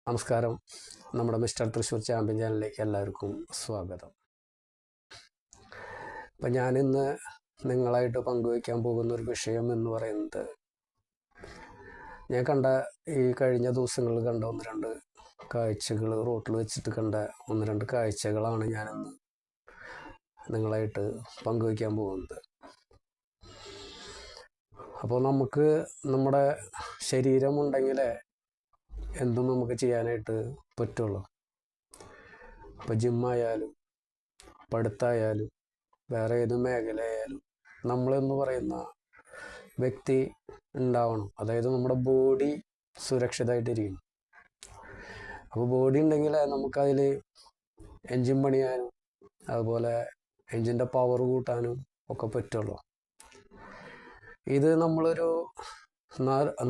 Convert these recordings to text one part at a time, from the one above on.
നമസ്കാരം. നമ്മുടെ mister Thrissur champion ചാനലിലേക്ക് എല്ലാവർക്കും സ്വാഗതം. അപ്പം ഞാനിന്ന് നിങ്ങളായിട്ട് പങ്കുവയ്ക്കാൻ പോകുന്ന ഒരു വിഷയം എന്ന് പറയുന്നത്, ഞാൻ കണ്ട ഈ കഴിഞ്ഞ ദിവസങ്ങളിൽ കണ്ട ഒന്ന് രണ്ട് കാഴ്ചകൾ, റോട്ടിൽ വെച്ചിട്ട് കണ്ട ഒന്ന് രണ്ട് കാഴ്ചകളാണ് ഞാനിന്ന് നിങ്ങളായിട്ട് പങ്കുവയ്ക്കാൻ പോകുന്നത്. അപ്പോൾ നമുക്ക് നമ്മുടെ ശരീരമുണ്ടെങ്കിലേ എന്തും നമുക്ക് ചെയ്യാനായിട്ട് പറ്റുള്ളൂ. ഇപ്പോൾ ജിമ്മായാലും പഠിത്തമായാലും വേറെ ഏത് മേഖലയായാലും നമ്മളെന്ന് പറയുന്ന വ്യക്തി ഉണ്ടാവണം. അതായത് നമ്മുടെ ബോഡി സുരക്ഷിതമായിട്ടിരിക്കണം. അപ്പോൾ ബോഡി ഉണ്ടെങ്കിൽ നമുക്കതിൽ എൻജിൻ പണിയാനും അതുപോലെ എൻജിൻ്റെ പവർ കൂട്ടാനും ഒക്കെ പറ്റുള്ളൂ. ഇത് നമ്മളൊരു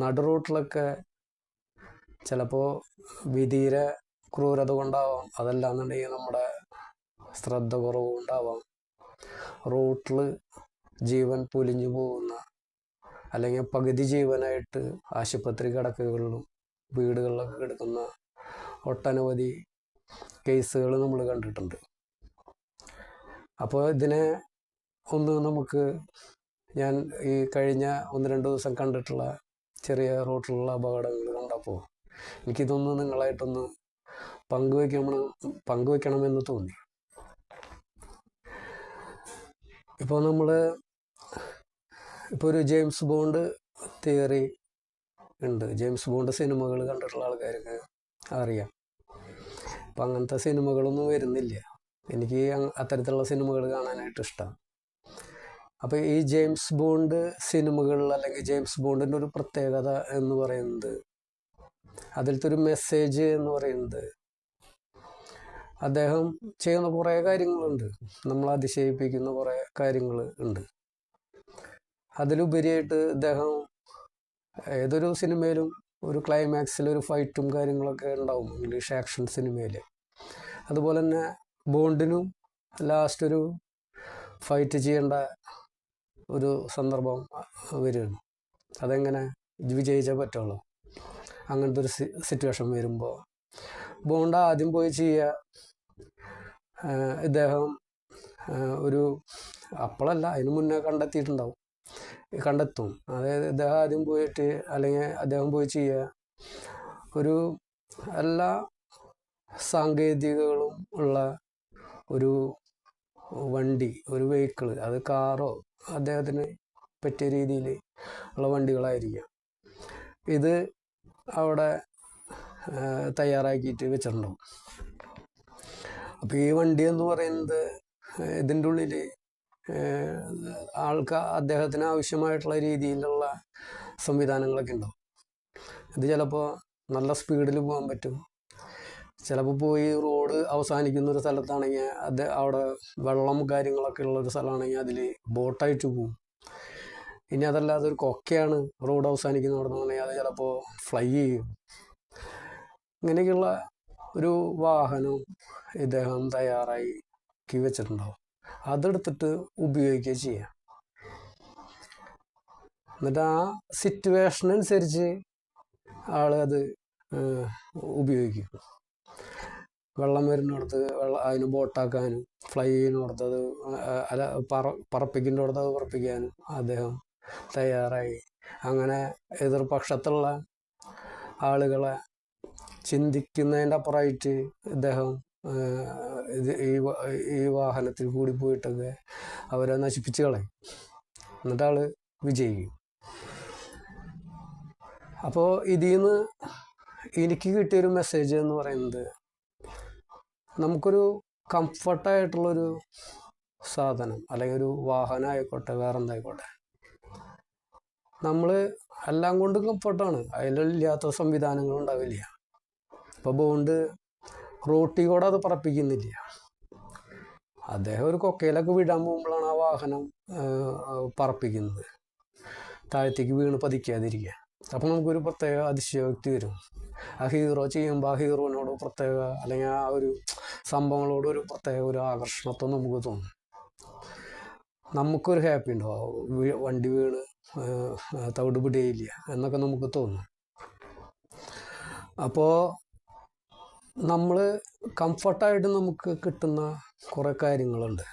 നടു റോട്ടിലൊക്കെ ചിലപ്പോൾ വിധിയുടെ ക്രൂരത കൊണ്ടാവാം, അതല്ലാന്നുണ്ടെങ്കിൽ നമ്മുടെ ശ്രദ്ധ കുറവ് കൊണ്ടാവാം, റോട്ടിൽ ജീവൻ പൊലിഞ്ഞു പോകുന്ന അല്ലെങ്കിൽ പകുതി ജീവനായിട്ട് ആശുപത്രി കിടക്കകളിലും വീടുകളിലൊക്കെ കിടക്കുന്ന ഒട്ടനവധി കേസുകൾ നമ്മൾ കണ്ടിട്ടുണ്ട്. അപ്പോൾ ഇതിനെ നമുക്ക് ഞാൻ ഈ കഴിഞ്ഞ ഒന്ന് രണ്ട് ദിവസം കണ്ടിട്ടുള്ള ചെറിയ റോട്ടിലുള്ള അപകടങ്ങൾ കണ്ടപ്പോൾ എനിക്കിതൊന്ന് നിങ്ങളായിട്ടൊന്ന് പങ്കുവെക്കണമെന്ന് തോന്നി. ഇപ്പോൾ ഒരു ജെയിംസ് ബോണ്ട് തിയറി ഉണ്ട്. ജെയിംസ് ബോണ്ട് സിനിമകൾ കണ്ടിട്ടുള്ള ആൾക്കാർക്ക് അറിയാം. അപ്പം അങ്ങനത്തെ സിനിമകളൊന്നും വരുന്നില്ല. എനിക്ക് അത്തരത്തിലുള്ള സിനിമകൾ കാണാനായിട്ട് ഇഷ്ടമാണ്. അപ്പോൾ ഈ ജെയിംസ് ബോണ്ട് സിനിമകളിൽ അല്ലെങ്കിൽ ജെയിംസ് ബോണ്ടിൻ്റെ ഒരു പ്രത്യേകത എന്ന് പറയുന്നത്, അതിലത്തെ ഒരു മെസ്സേജ് എന്ന് പറയുന്നത്, അദ്ദേഹം ചെയ്യുന്ന കുറേ കാര്യങ്ങളുണ്ട്, നമ്മൾ അതിശയിപ്പിക്കുന്ന കുറേ കാര്യങ്ങൾ ഉണ്ട്. അതിലുപരിയായിട്ട് അദ്ദേഹം ഏതൊരു സിനിമയിലും ഒരു ക്ലൈമാക്സിൽ ഒരു ഫൈറ്റും കാര്യങ്ങളൊക്കെ ഉണ്ടാവും, ഇംഗ്ലീഷ് ആക്ഷൻ സിനിമയിൽ. അതുപോലെ തന്നെ ബോണ്ടിനും ലാസ്റ്റ് ഒരു ഫൈറ്റ് ചെയ്യേണ്ട ഒരു സന്ദർഭം വരികയാണ്. അതെങ്ങനെ വിജയിച്ചേ പറ്റുള്ളൂ. അങ്ങനത്തെ ഒരു സിറ്റുവേഷൻ വരുമ്പോൾ ബോണ്ട് ആദ്യം പോയി ചെയ്യുക, ഇദ്ദേഹം ഒരു അപ്പോഴല്ല അതിന് മുന്നേ കണ്ടെത്തും. അതായത് ഇദ്ദേഹം ആദ്യം പോയിട്ട് അല്ലെങ്കിൽ അദ്ദേഹം പോയി ചെയ്യുക ഒരു എല്ലാ സാങ്കേതികകളും ഉള്ള ഒരു വണ്ടി, ഒരു വെഹിക്കിള്, അത് കാറോ അദ്ദേഹത്തിന് പറ്റിയ രീതിയിൽ ഉള്ള വണ്ടികളായിരിക്കാം. ഇത് അവിടെ തയ്യാറാക്കിയിട്ട് വെച്ചിട്ടുണ്ടാവും. അപ്പോൾ ഈ വണ്ടി എന്ന് പറയുന്നത്, ഇതിൻ്റെ ഉള്ളിൽ അദ്ദേഹത്തിന് ആവശ്യമായിട്ടുള്ള രീതിയിലുള്ള സംവിധാനങ്ങളൊക്കെ ഉണ്ടാവും. ഇത് ചിലപ്പോൾ നല്ല സ്പീഡിൽ പോകാൻ പറ്റും. ചിലപ്പോൾ പോയി റോഡ് അവസാനിക്കുന്ന ഒരു സ്ഥലത്താണെങ്കിൽ അവിടെ വെള്ളം കാര്യങ്ങളൊക്കെ ഉള്ളൊരു സ്ഥലമാണെങ്കിൽ അതിൽ ബോട്ടായിട്ട് പോകും. ഇനി അതല്ലാതെ ഒരു കൊക്കയാണ് റോഡ് അവസാനിക്കുന്ന അവിടെ നിന്നാണെങ്കിൽ അത് ചിലപ്പോൾ ഫ്ലൈ ചെയ്യും. ഇങ്ങനെയൊക്കെയുള്ള ഒരു വാഹനം ഇദ്ദേഹം തയ്യാറാക്കി വെച്ചിട്ടുണ്ടാവും. അതെടുത്തിട്ട് ഉപയോഗിക്കുക ചെയ്യാം. എന്നിട്ട് ആ സിറ്റുവേഷനനുസരിച്ച് ആളത് ഉപയോഗിക്കും. വെള്ളം വരുന്നിടത്ത് അതിന് ബോട്ടാക്കാനും, ഫ്ലൈ ചെയ്യുന്നിടത്ത് അത് പറപ്പിക്കുന്നിടത്ത് അത് പറപ്പിക്കാനും അദ്ദേഹം തയ്യാറായി. അങ്ങനെ എതിർപക്ഷത്തുള്ള ആളുകളെ ചിന്തിക്കുന്നതിൻ്റെ അപ്പുറമായിട്ട് ഇദ്ദേഹം ഈ വാഹനത്തിൽ കൂടി പോയിട്ടൊക്കെ അവരെ നശിപ്പിച്ച് കളയും. എന്നിട്ട് ആള് വിജയിക്കും. അപ്പോൾ ഇതിൽ നിന്ന് എനിക്ക് കിട്ടിയൊരു മെസ്സേജ് എന്ന് പറയുന്നത്, നമുക്കൊരു കംഫർട്ടായിട്ടുള്ളൊരു സാധനം അല്ലെങ്കിൽ ഒരു വാഹനം ആയിക്കോട്ടെ, വേറെന്തായിക്കോട്ടെ, നമ്മൾ എല്ലാം കൊണ്ടും കംഫർട്ടാണ്. അതിലില്ലാത്ത സംവിധാനങ്ങൾ ഉണ്ടാവില്ല. ഇപ്പോൾ ബോണ്ട് റോട്ടിൽ കൂടെ അത് പറപ്പിക്കുന്നില്ല. അദ്ദേഹം ഒരു കൊക്കയിലൊക്കെ വിടാൻ പോകുമ്പോഴാണ് ആ വാഹനം പറപ്പിക്കുന്നത്, താഴത്തേക്ക് വീണ് പതിക്കാതിരിക്കുക. അപ്പം നമുക്കൊരു പ്രത്യേക അതിശയോക്തി വരും. ആ ഹീറോ ചെയ്യുമ്പോൾ ആ ഹീറോനോട് പ്രത്യേക, അല്ലെങ്കിൽ ആ ഒരു സംഭവങ്ങളോട് ഒരു പ്രത്യേക ഒരു ആകർഷണത്വം നമുക്ക് തോന്നും. നമുക്കൊരു ഹാപ്പി ഉണ്ടാവും, വണ്ടി വീണ് തവിട് പിടിയില്ല എന്നൊക്കെ നമുക്ക് തോന്നും. അപ്പോൾ നമ്മൾ കംഫർട്ടായിട്ട് നമുക്ക് കിട്ടുന്ന കുറേ കാര്യങ്ങളുണ്ട്.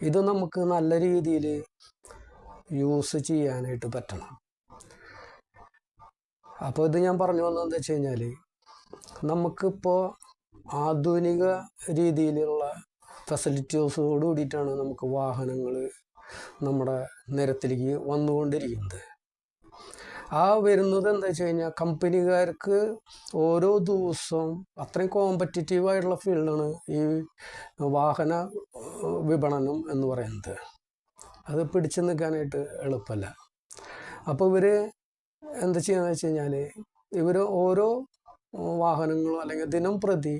ഇത് നമുക്ക് നല്ല രീതിയിൽ യൂസ് ചെയ്യാനായിട്ട് പറ്റണം. അപ്പോൾ ഇത് ഞാൻ പറഞ്ഞു വന്നതെന്ന് വെച്ച് കഴിഞ്ഞാൽ, നമുക്കിപ്പോൾ ആധുനിക രീതിയിലുള്ള ഫെസിലിറ്റീസോട് കൂടിയിട്ടാണ് നമുക്ക് വാഹനങ്ങൾ നമ്മുടെ നിരത്തിലേക്ക് വന്നുകൊണ്ടിരിക്കുന്നത്. ആ വരുന്നത് എന്താ വെച്ച് കഴിഞ്ഞാൽ, കമ്പനിക്കാർക്ക് ഓരോ ദിവസവും അത്രയും കോമ്പറ്റിറ്റീവായിട്ടുള്ള ഫീൽഡാണ് ഈ വാഹന വിപണനം എന്ന് പറയുന്നത്. അത് പിടിച്ചു നിൽക്കാനായിട്ട് എളുപ്പമല്ല. അപ്പോൾ ഇവർ എന്താ ചെയ്യുന്നത് വെച്ച് കഴിഞ്ഞാൽ, ഇവർ ഓരോ വാഹനങ്ങളും അല്ലെങ്കിൽ ദിനം പ്രതി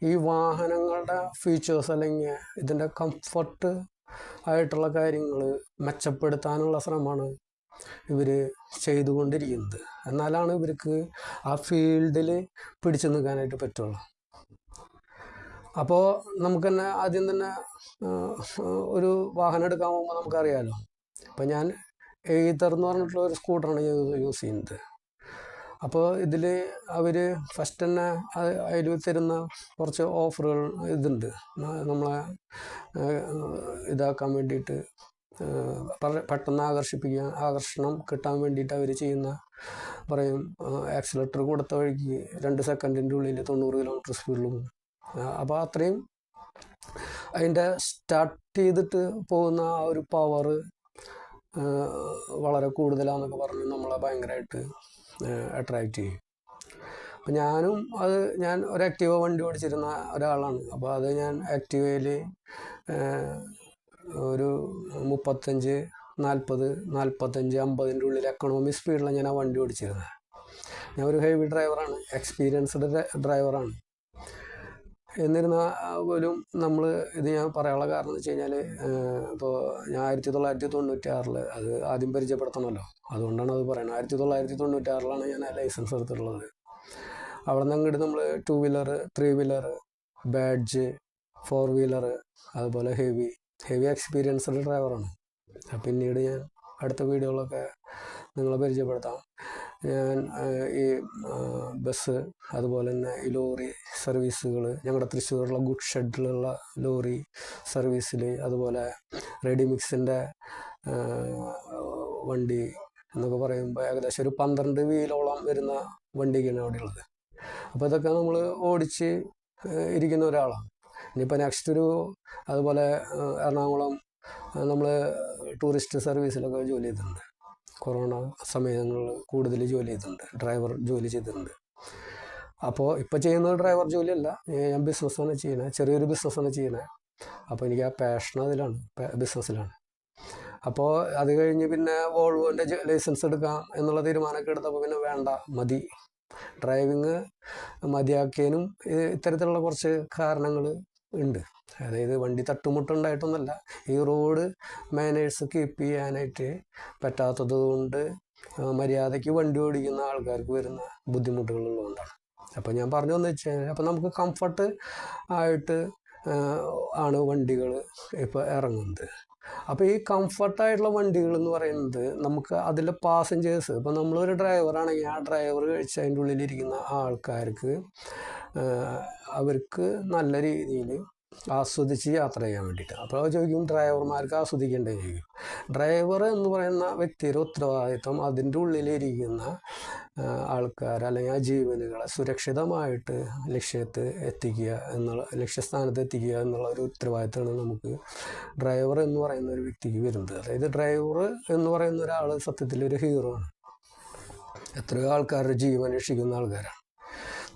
ഈ വാഹനങ്ങളുടെ ഫീച്ചേഴ്സ് അല്ലെങ്കിൽ ഇതിൻ്റെ കംഫർട്ട് ആയിട്ടുള്ള കാര്യങ്ങൾ മെച്ചപ്പെടുത്താനുള്ള ശ്രമമാണ് ഇവർ ചെയ്തുകൊണ്ടിരിക്കുന്നത്. എന്നാലാണ് ഇവർക്ക് ആ ഫീൽഡിൽ പിടിച്ചു നിൽക്കാനായിട്ട് പറ്റുള്ളൂ. അപ്പോൾ നമുക്ക് തന്നെ ആദ്യം തന്നെ ഒരു വാഹനം എടുക്കാൻ പോകുമ്പോൾ നമുക്കറിയാമല്ലോ. ഇപ്പം ഞാൻ എയ്തർ എന്ന് പറഞ്ഞിട്ടുള്ള ഒരു സ്കൂട്ടറാണ് യൂസ് ചെയ്യുന്നത്. അപ്പോൾ ഇതിൽ അവർ ഫസ്റ്റ് തന്നെ അതിൽ തരുന്ന കുറച്ച് ഓഫറുകൾ ഇതുണ്ട്. നമ്മളെ ഇതാക്കാൻ വേണ്ടിയിട്ട്, പെട്ടെന്ന് ആകർഷണം കിട്ടാൻ വേണ്ടിയിട്ട് അവർ ചെയ്യുന്ന പറയും, ആക്സിലേറ്റർ കൊടുത്ത വഴിക്ക് 2 സെക്കൻഡിൻ്റെ ഉള്ളിൽ 90 കിലോമീറ്റർ സ്പീഡിലും. അപ്പോൾ അത്രയും അതിൻ്റെ സ്റ്റാർട്ട് ചെയ്തിട്ട് പോകുന്ന ആ ഒരു പവർ വളരെ കൂടുതലാണെന്നൊക്കെ പറഞ്ഞ് നമ്മളെ ഭയങ്കരമായിട്ട് അട്രാക്റ്റ് ചെയ്യും. അപ്പം ഞാൻ ഒരു ആക്റ്റീവ വണ്ടി ഓടിച്ചിരുന്ന ഒരാളാണ്. അപ്പോൾ അത് ഞാൻ ആക്റ്റീവയിൽ ഒരു 35, 40, 45, 50ൻ്റെ ഉള്ളിൽ എക്കണോമി സ്പീഡിലാണ് ഞാൻ ആ വണ്ടി ഓടിച്ചിരുന്നത്. ഞാൻ ഒരു ഹെവി ഡ്രൈവറാണ്, എക്സ്പീരിയൻസ്ഡ് ഡ്രൈവറാണ്. എന്നിരുന്നാൽ പോലും ഇത് ഞാൻ പറയാനുള്ള കാരണം എന്ന് വെച്ച് കഴിഞ്ഞാൽ, ഇപ്പോൾ ഞാൻ 1996 അത് ആദ്യം പരിചയപ്പെടുത്തണമല്ലോ, അതുകൊണ്ടാണ് അത് പറയുന്നത്. 1996 ഞാൻ ലൈസൻസ് എടുത്തിട്ടുള്ളത്. അവിടെ നിന്ന് അങ്ങോട്ട് നമ്മൾ 2 വീലർ, 3 വീലർ, ബാഡ്ജ്, 4 വീലർ, അതുപോലെ ഹെവി എക്സ്പീരിയൻസ്ഡ് ഡ്രൈവറാണ്. പിന്നീട് ഞാൻ അടുത്ത വീഡിയോകളൊക്കെ നിങ്ങളെ പരിചയപ്പെടുത്താം. ഞാൻ ഈ ബസ്, അതുപോലെ തന്നെ ഈ ലോറി സർവീസുകൾ, ഞങ്ങളുടെ തൃശ്ശൂരുള്ള ഗുഡ് ഷെഡിലുള്ള ലോറി സർവീസിൽ, അതുപോലെ റെഡിമിക്സിൻ്റെ വണ്ടി എന്നൊക്കെ പറയുമ്പോൾ ഏകദേശം ഒരു 12 വീലോളം വരുന്ന വണ്ടിക്കാണ് അവിടെ ഉള്ളത്. അപ്പോൾ ഇതൊക്കെ നമ്മൾ ഓടിച്ച് ഇരിക്കുന്ന ഒരാളാണ്. ഇനിയിപ്പോൾ നെക്സ്റ്റ് അതുപോലെ എറണാകുളം നമ്മൾ ടൂറിസ്റ്റ് സർവീസിലൊക്കെ ജോലി ചെയ്തിട്ടുണ്ട്. കൊറോണ സമയങ്ങളിൽ കൂടുതൽ ജോലി ചെയ്തിട്ടുണ്ട്, ഡ്രൈവർ ജോലി ചെയ്തിട്ടുണ്ട്. അപ്പോൾ ഇപ്പോൾ ചെയ്യുന്നത് ഡ്രൈവർ ജോലിയല്ല, ഞാൻ ബിസിനസ്സാണ് ചെയ്യുന്നത്, ചെറിയൊരു ബിസിനസ്സാണ് ചെയ്യുന്നത്. അപ്പോൾ എനിക്ക് ആ പാഷൻ അതിലാണ്, ബിസിനസ്സിലാണ്. അപ്പോൾ അത് കഴിഞ്ഞ് പിന്നെ വോൾവോൻ്റെ ലൈസൻസ് എടുക്കാം എന്നുള്ള തീരുമാനമൊക്കെ എടുത്തപ്പോൾ പിന്നെ വേണ്ട, മതി, ഡ്രൈവിങ് മതിയാക്കിയതിനും ഇത്തരത്തിലുള്ള കുറച്ച് കാരണങ്ങൾ ഉണ്ട്. അതായത് വണ്ടി തട്ടുമുട്ടുണ്ടായിട്ടൊന്നുമല്ല, ഈ റോഡ് മാനേഴ്സ് കീപ്പ് ചെയ്യാനായിട്ട് പറ്റാത്തത് കൊണ്ട് മര്യാദയ്ക്ക് വണ്ടി ഓടിക്കുന്ന ആൾക്കാർക്ക് വരുന്ന ബുദ്ധിമുട്ടുകളുള്ളതുകൊണ്ടാണ്. അപ്പോൾ ഞാൻ പറഞ്ഞു എന്ന് വെച്ച് കഴിഞ്ഞാൽ, അപ്പോൾ നമുക്ക് കംഫർട്ട് ആയിട്ട് ആണ് വണ്ടികൾ ഇപ്പോൾ ഇറങ്ങുന്നത്. അപ്പോൾ ഈ കംഫർട്ടായിട്ടുള്ള വണ്ടികൾ എന്ന് പറയുന്നത്, നമുക്ക് അതിലെ പാസഞ്ചേഴ്സ്, ഇപ്പോൾ നമ്മളൊരു ഡ്രൈവറാണെങ്കിൽ ആ ഡ്രൈവർ കഴിച്ച് അതിൻ്റെ ഉള്ളിലിരിക്കുന്ന ആൾക്കാർക്ക് അവർക്ക് നല്ല രീതിയിൽ ആസ്വദിച്ച് യാത്ര ചെയ്യാൻ വേണ്ടിയിട്ട്. അപ്പോൾ ചോദിക്കും, ഡ്രൈവർമാർക്ക് ആസ്വദിക്കേണ്ടേ ചോദിക്കും. ഡ്രൈവർ എന്ന് പറയുന്ന വ്യക്തിയുടെ ഉത്തരവാദിത്വം അതിൻ്റെ ഉള്ളിലിരിക്കുന്ന ആൾക്കാർ അല്ലെങ്കിൽ ആ ജീവനുകളെ സുരക്ഷിതമായിട്ട് ലക്ഷ്യസ്ഥാനത്ത് എത്തിക്കുക എന്നുള്ള ഒരു ഉത്തരവാദിത്തമാണ് നമുക്ക് ഡ്രൈവർ എന്ന് പറയുന്ന ഒരു വ്യക്തിക്ക് വരുന്നത്. അതായത് ഡ്രൈവർ എന്ന് പറയുന്ന ഒരാൾ സത്യത്തിൽ ഒരു ഹീറോ ആണ്. എത്രയോ ആൾക്കാരുടെ ജീവൻ രക്ഷിക്കുന്ന ആൾക്കാരാണ്.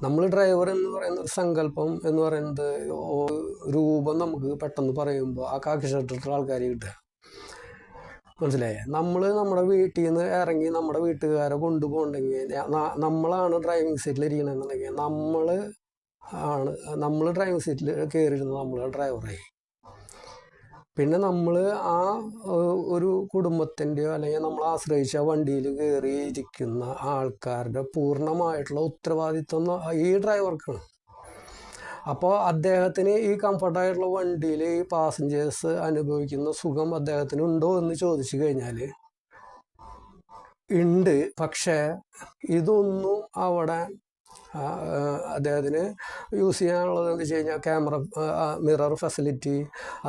നമ്മൾ ഡ്രൈവർ എന്ന് പറയുന്ന ഒരു സങ്കല്പം എന്ന് പറയുന്നത്, രൂപം നമുക്ക് പെട്ടെന്ന് പറയുമ്പോൾ ആ കാക്കി ഷർട്ടിട്ടുള്ള ആൾക്കാർ കിട്ടുക, മനസ്സിലായേ? നമ്മൾ നമ്മുടെ വീട്ടിൽ നിന്ന് ഇറങ്ങി നമ്മുടെ വീട്ടുകാരെ കൊണ്ടുപോകണമെങ്കിൽ, നമ്മളാണ് ഡ്രൈവിംഗ് സീറ്റിൽ ഇരിക്കണമെന്നുണ്ടെങ്കിൽ നമ്മൾ ഡ്രൈവിംഗ് സീറ്റിൽ കയറിയിരുന്നത് നമ്മൾ ഡ്രൈവറായി. പിന്നെ നമ്മൾ ആ ഒരു കുടുംബത്തിൻ്റെയോ അല്ലെങ്കിൽ നമ്മൾ ആശ്രയിച്ച വണ്ടിയിൽ കയറിയിരിക്കുന്ന ആൾക്കാരുടെ പൂർണ്ണമായിട്ടുള്ള ഉത്തരവാദിത്വം ഈ ഡ്രൈവർക്കാണ്. അപ്പോൾ അദ്ദേഹത്തിന് ഈ കംഫർട്ടായിട്ടുള്ള വണ്ടിയിൽ ഈ പാസഞ്ചേഴ്സ് അനുഭവിക്കുന്ന സുഖം അദ്ദേഹത്തിന് ഉണ്ടോ എന്ന് ചോദിച്ചു കഴിഞ്ഞാൽ ഉണ്ട്. പക്ഷേ ഇതൊന്നും അവിടെ അദ്ദേഹത്തിന് യൂസ് ചെയ്യാനുള്ളത് എന്ന് വെച്ച് കഴിഞ്ഞാൽ ക്യാമറ, മിറർ ഫെസിലിറ്റി,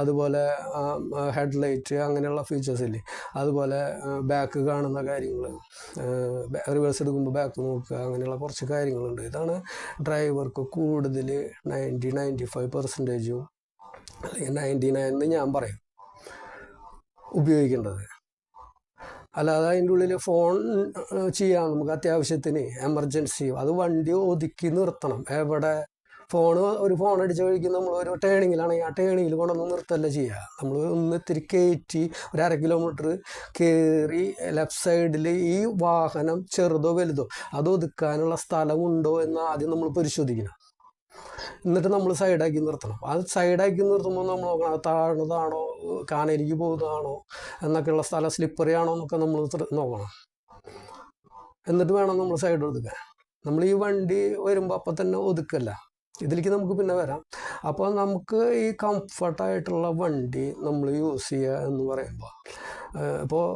അതുപോലെ ഹെഡ്ലൈറ്റ്, അങ്ങനെയുള്ള ഫീച്ചേഴ്സ് ഇല്ലേ, അതുപോലെ ബാക്ക് കാണുന്ന കാര്യങ്ങൾ, റിവേഴ്സ് എടുക്കുമ്പോൾ ബാക്ക് നോക്കുക, അങ്ങനെയുള്ള കുറച്ച് കാര്യങ്ങളുണ്ട്. ഇതാണ് ഡ്രൈവർക്ക് കൂടുതൽ 95% അല്ലെങ്കിൽ 99 എന്ന് ഞാൻ പറയും ഉപയോഗിക്കേണ്ടത്. അല്ലാതെ അതിൻ്റെ ഉള്ളിൽ ഫോൺ ചെയ്യാം നമുക്ക് അത്യാവശ്യത്തിന്, എമർജൻസി, അത് വണ്ടി ഒതുക്കി നിർത്തണം. എവിടെ ഒരു ഫോൺ അടിച്ച് കഴിക്കും, നമ്മൾ ഒരു ടേണിങ്ങിലാണെങ്കിൽ ആ ടേണിങ്ങിൽ കൊണ്ടൊന്ന് നിർത്തല്ല ചെയ്യുക. നമ്മൾ ഒന്ന് ഇത്തിരി കയറ്റി ഒരു 1/2 കിലോമീറ്റർ കയറി ലെഫ്റ്റ് സൈഡിൽ ഈ വാഹനം ചെറുതോ വലുതോ അത് ഒതുക്കാനുള്ള സ്ഥലമുണ്ടോ എന്ന് ആദ്യം നമ്മൾ പരിശോധിക്കണം. എന്നിട്ട് നമ്മൾ സൈഡാക്കി നിർത്തണം. അത് സൈഡാക്കി നിർത്തുമ്പോൾ നമ്മൾ നോക്കണം, അത് താഴ്ന്നതാണോ, കാനേരിക്ക് പോകുന്നതാണോ എന്നൊക്കെയുള്ള സ്ഥലം, സ്ലിപ്പറി ആണോ എന്നൊക്കെ നമ്മൾ നോക്കണം. എന്നിട്ട് വേണം നമ്മൾ സൈഡ് ഒതുക്കാൻ. നമ്മൾ ഈ വണ്ടി വരുമ്പോൾ അപ്പം തന്നെ ഒതുക്കല്ല, ഇതിലേക്ക് നമുക്ക് പിന്നെ വരാം. അപ്പോൾ നമുക്ക് ഈ കംഫർട്ടായിട്ടുള്ള വണ്ടി നമ്മൾ യൂസ് ചെയ്യുക എന്ന് പറയുമ്പോൾ, ഇപ്പോൾ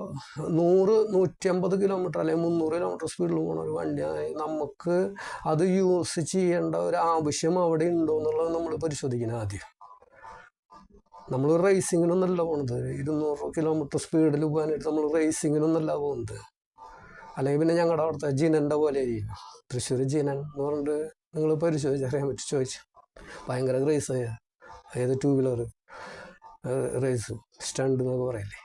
100-150 കിലോമീറ്റർ അല്ലെങ്കിൽ 300 കിലോമീറ്റർ സ്പീഡിൽ പോകുന്ന ഒരു വണ്ടിയായി നമുക്ക് അത് യൂസ് ചെയ്യേണ്ട ഒരു ആവശ്യം അവിടെ ഉണ്ടോ എന്നുള്ളത് നമ്മൾ പരിശോധിക്കണം ആദ്യം. നമ്മൾ റേസിങ്ങിനൊന്നല്ല പോകുന്നത്, 200 കിലോമീറ്റർ സ്പീഡിൽ പോകാനായിട്ട് നമ്മൾ റേസിങ്ങിനൊന്നല്ല പോകുന്നത്. അല്ലെങ്കിൽ പിന്നെ ഞങ്ങളുടെ അവിടുത്തെ ജിനൻ്റെ പോലെ ആയിരിക്കും, തൃശ്ശൂർ ജിനൻ എന്ന് പറഞ്ഞിട്ട് നിങ്ങൾ പരിശോധിച്ചറിയാൻ പറ്റും, ചോദിച്ചു. ഭയങ്കര റേസ് അതായത് 2 വീലർ റേസ്, സ്റ്റണ്ട് എന്നൊക്കെ പറയില്ലേ.